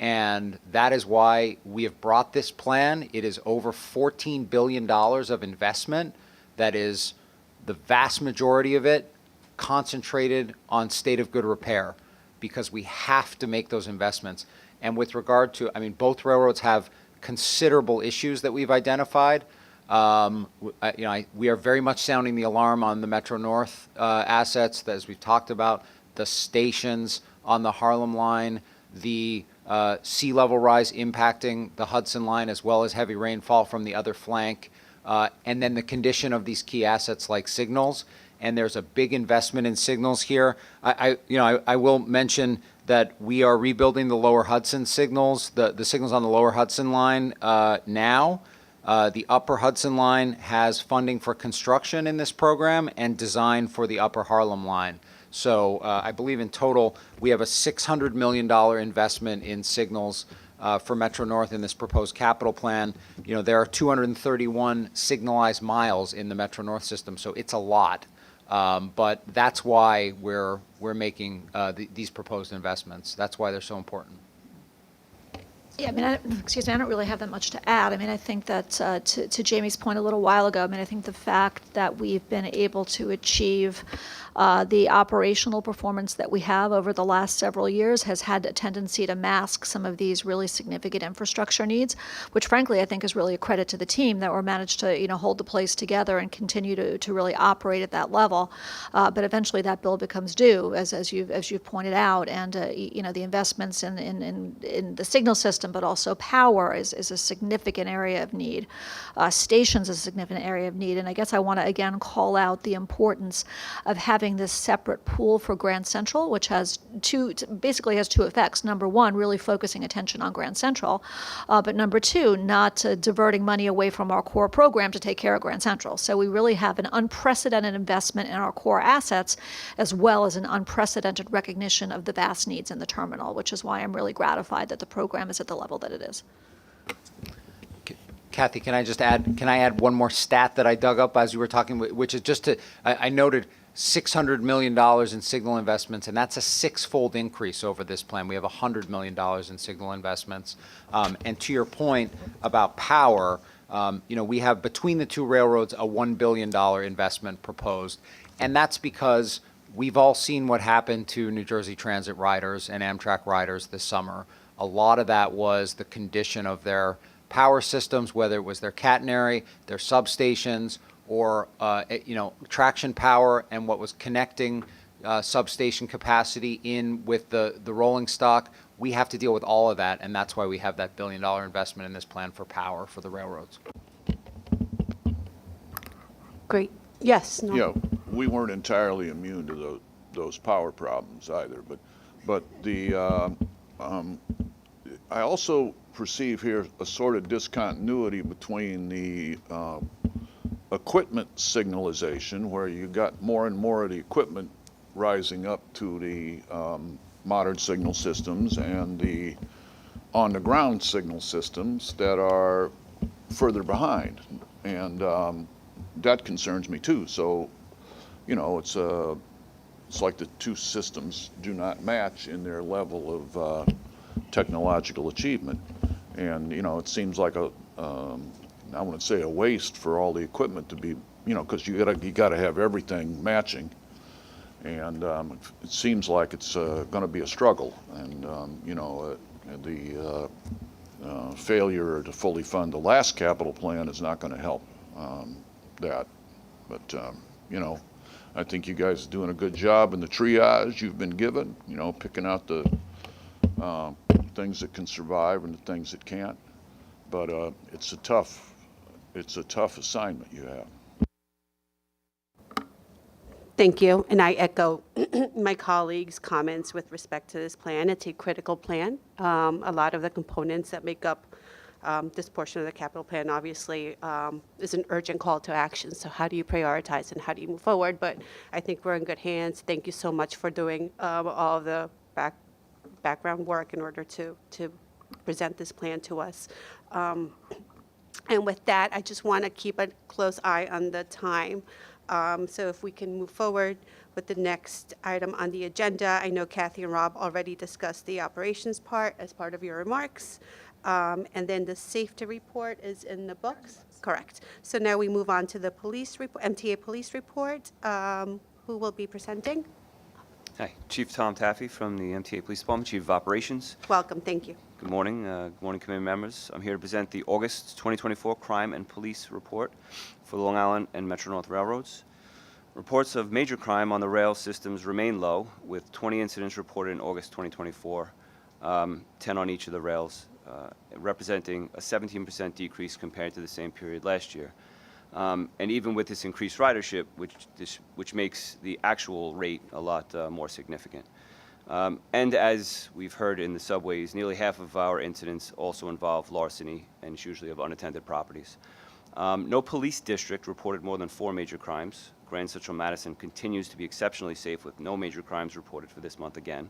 And that is why we have brought this plan. It is over $14 billion of investment. That is the vast majority of it concentrated on state of good repair, because we have to make those investments. And with regard to, both railroads have considerable issues that we've identified. We are very much sounding the alarm on the Metro North assets, as we've talked about, the stations on the Harlem line, the sea level rise impacting the Hudson line, as well as heavy rainfall from the other flank, and then the condition of these key assets like signals. And there's a big investment in signals here. I will mention that we are rebuilding the lower Hudson signals, the signals on the lower Hudson line now. The upper Hudson line has funding for construction in this program and design for the upper Harlem line. So I believe in total we have a $600 million investment in signals for Metro North in this proposed capital plan. There are 231 signalized miles in the Metro North system, so it's a lot. But that's why we're making these proposed investments. That's why they're so important. Yeah, I don't really have that much to add. I think that to Jamie's point a little while ago, I think the fact that we've been able to achieve the operational performance that we have over the last several years has had a tendency to mask some of these really significant infrastructure needs, which frankly I think is really a credit to the team that we're managed to hold the place together and continue to really operate at that level. But eventually that bill becomes due, as you've pointed out, and the investments in the signal system system, but also power is a significant area of need. Stations is a significant area of need. And I guess I want to again call out the importance of having this separate pool for Grand Central, which has basically has two effects. Number one, really focusing attention on Grand Central, but number two, not diverting money away from our core program to take care of Grand Central. So we really have an unprecedented investment in our core assets, as well as an unprecedented recognition of the vast needs in the terminal, which is why I'm really gratified that the program is at the level that it is. Kathy, can I add one more stat that I dug up as you were talking, which is I noted $600 million in signal investments, and that's a six-fold increase over this plan. We have $100 million in signal investments. And to your point about power, we have between the two railroads a $1 billion investment proposed. And that's because we've all seen what happened to New Jersey Transit riders and Amtrak riders this summer. A lot of that was the condition of their power systems, whether it was their catenary, their substations, or traction power and what was connecting substation capacity in with the rolling stock. We have to deal with all of that, and that's why we have that $1 billion investment in this plan for power for the railroads. Great. Yes. No. Yeah, we weren't entirely immune to those power problems either, but I also perceive here a sort of discontinuity between the equipment signalization, where you got more and more of the equipment rising up to the modern signal systems, and the on-the-ground signal systems that are further behind, and that concerns me too. So, it's like the two systems do not match in their level of technological achievement, and it seems like I wouldn't say a waste for all the equipment to be, because you gotta have everything matching, and it seems like it's going to be a struggle, and the failure to fully fund the last capital plan is not going to help that. But I think you guys are doing a good job in the triage you've been given. Picking out the things that can survive and the things that can't. But it's a tough assignment you have. Thank you. And I echo my colleagues' comments with respect to this plan. It's a critical plan. A lot of the components that make up this portion of the capital plan obviously is an urgent call to action. So how do you prioritize and how do you move forward? But I think we're in good hands. Thank you so much for doing all of the background work in order to present this plan to us. And with that, I just want to keep a close eye on the time. So if we can move forward with the next item on the agenda. I know Kathy and Rob already discussed the operations part as part of your remarks. And then the safety report is in the books? Correct. So now we move on to the police report, MTA police report. Who will be presenting? Hi, Chief Tom Taffy from the MTA Police Department, Chief of Operations. Welcome, thank you. Good morning. Good morning, committee members. I'm here to present the August 2024 Crime and Police Report for the Long Island and Metro-North Railroads. Reports of major crime on the rail systems remain low, with 20 incidents reported in August 2024, 10 on each of the rails, representing a 17% decrease compared to the same period last year. And even with this increased ridership, which makes the actual rate a lot more significant. And as we've heard in the subways, nearly half of our incidents also involve larceny, and it's usually of unattended properties. No police district reported more than 4 major crimes. Grand Central Madison continues to be exceptionally safe with no major crimes reported for this month again.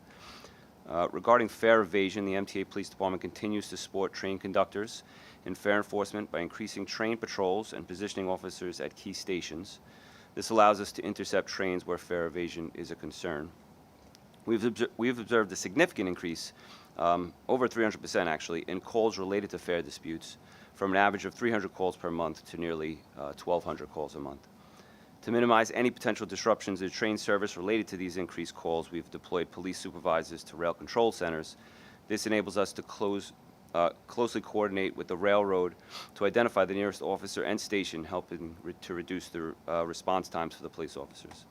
Regarding fare evasion, the MTA Police Department continues to support train conductors in fare enforcement by increasing train patrols and positioning officers at key stations. This allows us to intercept trains where fare evasion is a concern. We've observed a significant increase, over 300% actually, in calls related to fare disputes, from an average of 300 calls per month to nearly 1,200 calls a month. To minimize any potential disruptions in train service related to these increased calls, we've deployed police supervisors to rail control centers. This enables us to closely coordinate with the railroad to identify the nearest officer and station, helping to reduce the response times for the police officers.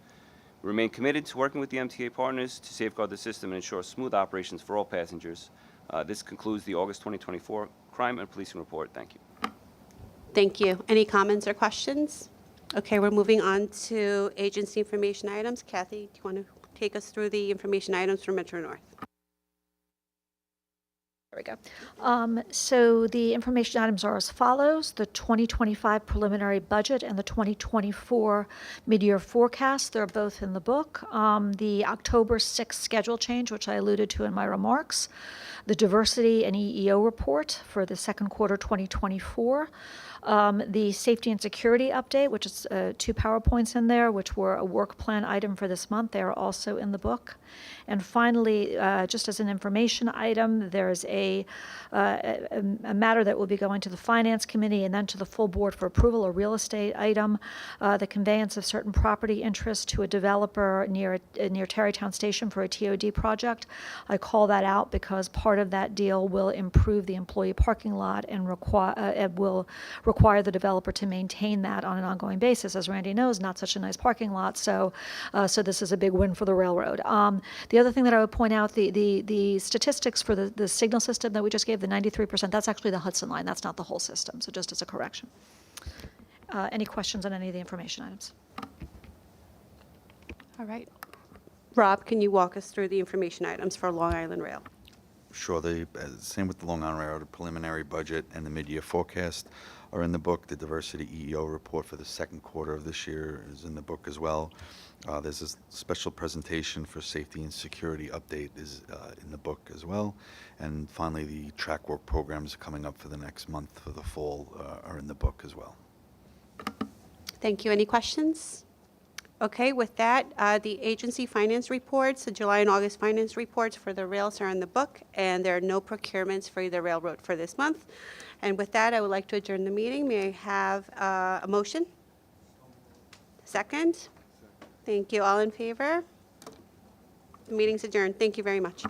We remain committed to working with the MTA partners to safeguard the system and ensure smooth operations for all passengers. This concludes the August 2024 Crime and Policing Report. Thank you. Thank you. Any comments or questions? Okay, we're moving on to agency information items. Kathy, do you want to take us through the information items for Metro North? There we go. So the information items are as follows: the 2025 preliminary budget and the 2024 mid-year forecast. They're both in the book. The October 6th schedule change, which I alluded to in my remarks. The diversity and EEO report for the second quarter 2024. The safety and security update, which is 2 PowerPoints in there, which were a work plan item for this month. They are also in the book. And finally, just as an information item, there's a matter that will be going to the Finance Committee and then to the full board for approval, a real estate item, the conveyance of certain property interests to a developer near Tarrytown Station for a TOD project. I call that out because part of that deal will improve the employee parking lot and will require the developer to maintain that on an ongoing basis. As Randy knows, not such a nice parking lot, so this is a big win for the railroad. The other thing that I would point out, the statistics for the signal system that we just gave, the 93%, that's actually the Hudson line. That's not the whole system, so just as a correction. Any questions on any of the information items? All right. Rob, can you walk us through the information items for Long Island Rail? Sure. Same with the Long Island Railroad, the preliminary budget and the mid-year forecast are in the book. The diversity EEO report for the second quarter of this year is in the book as well. There's a special presentation for safety and security update is in the book as well. And finally, the track work programs coming up for the next month for the fall are in the book as well. Thank you. Any questions? Okay, with that, the agency finance reports, the July and August finance reports for the rails are in the book, and there are no procurements for either railroad for this month. And with that, I would like to adjourn the meeting. May I have a motion? Second? Thank you. All in favor? The meeting's adjourned. Thank you very much.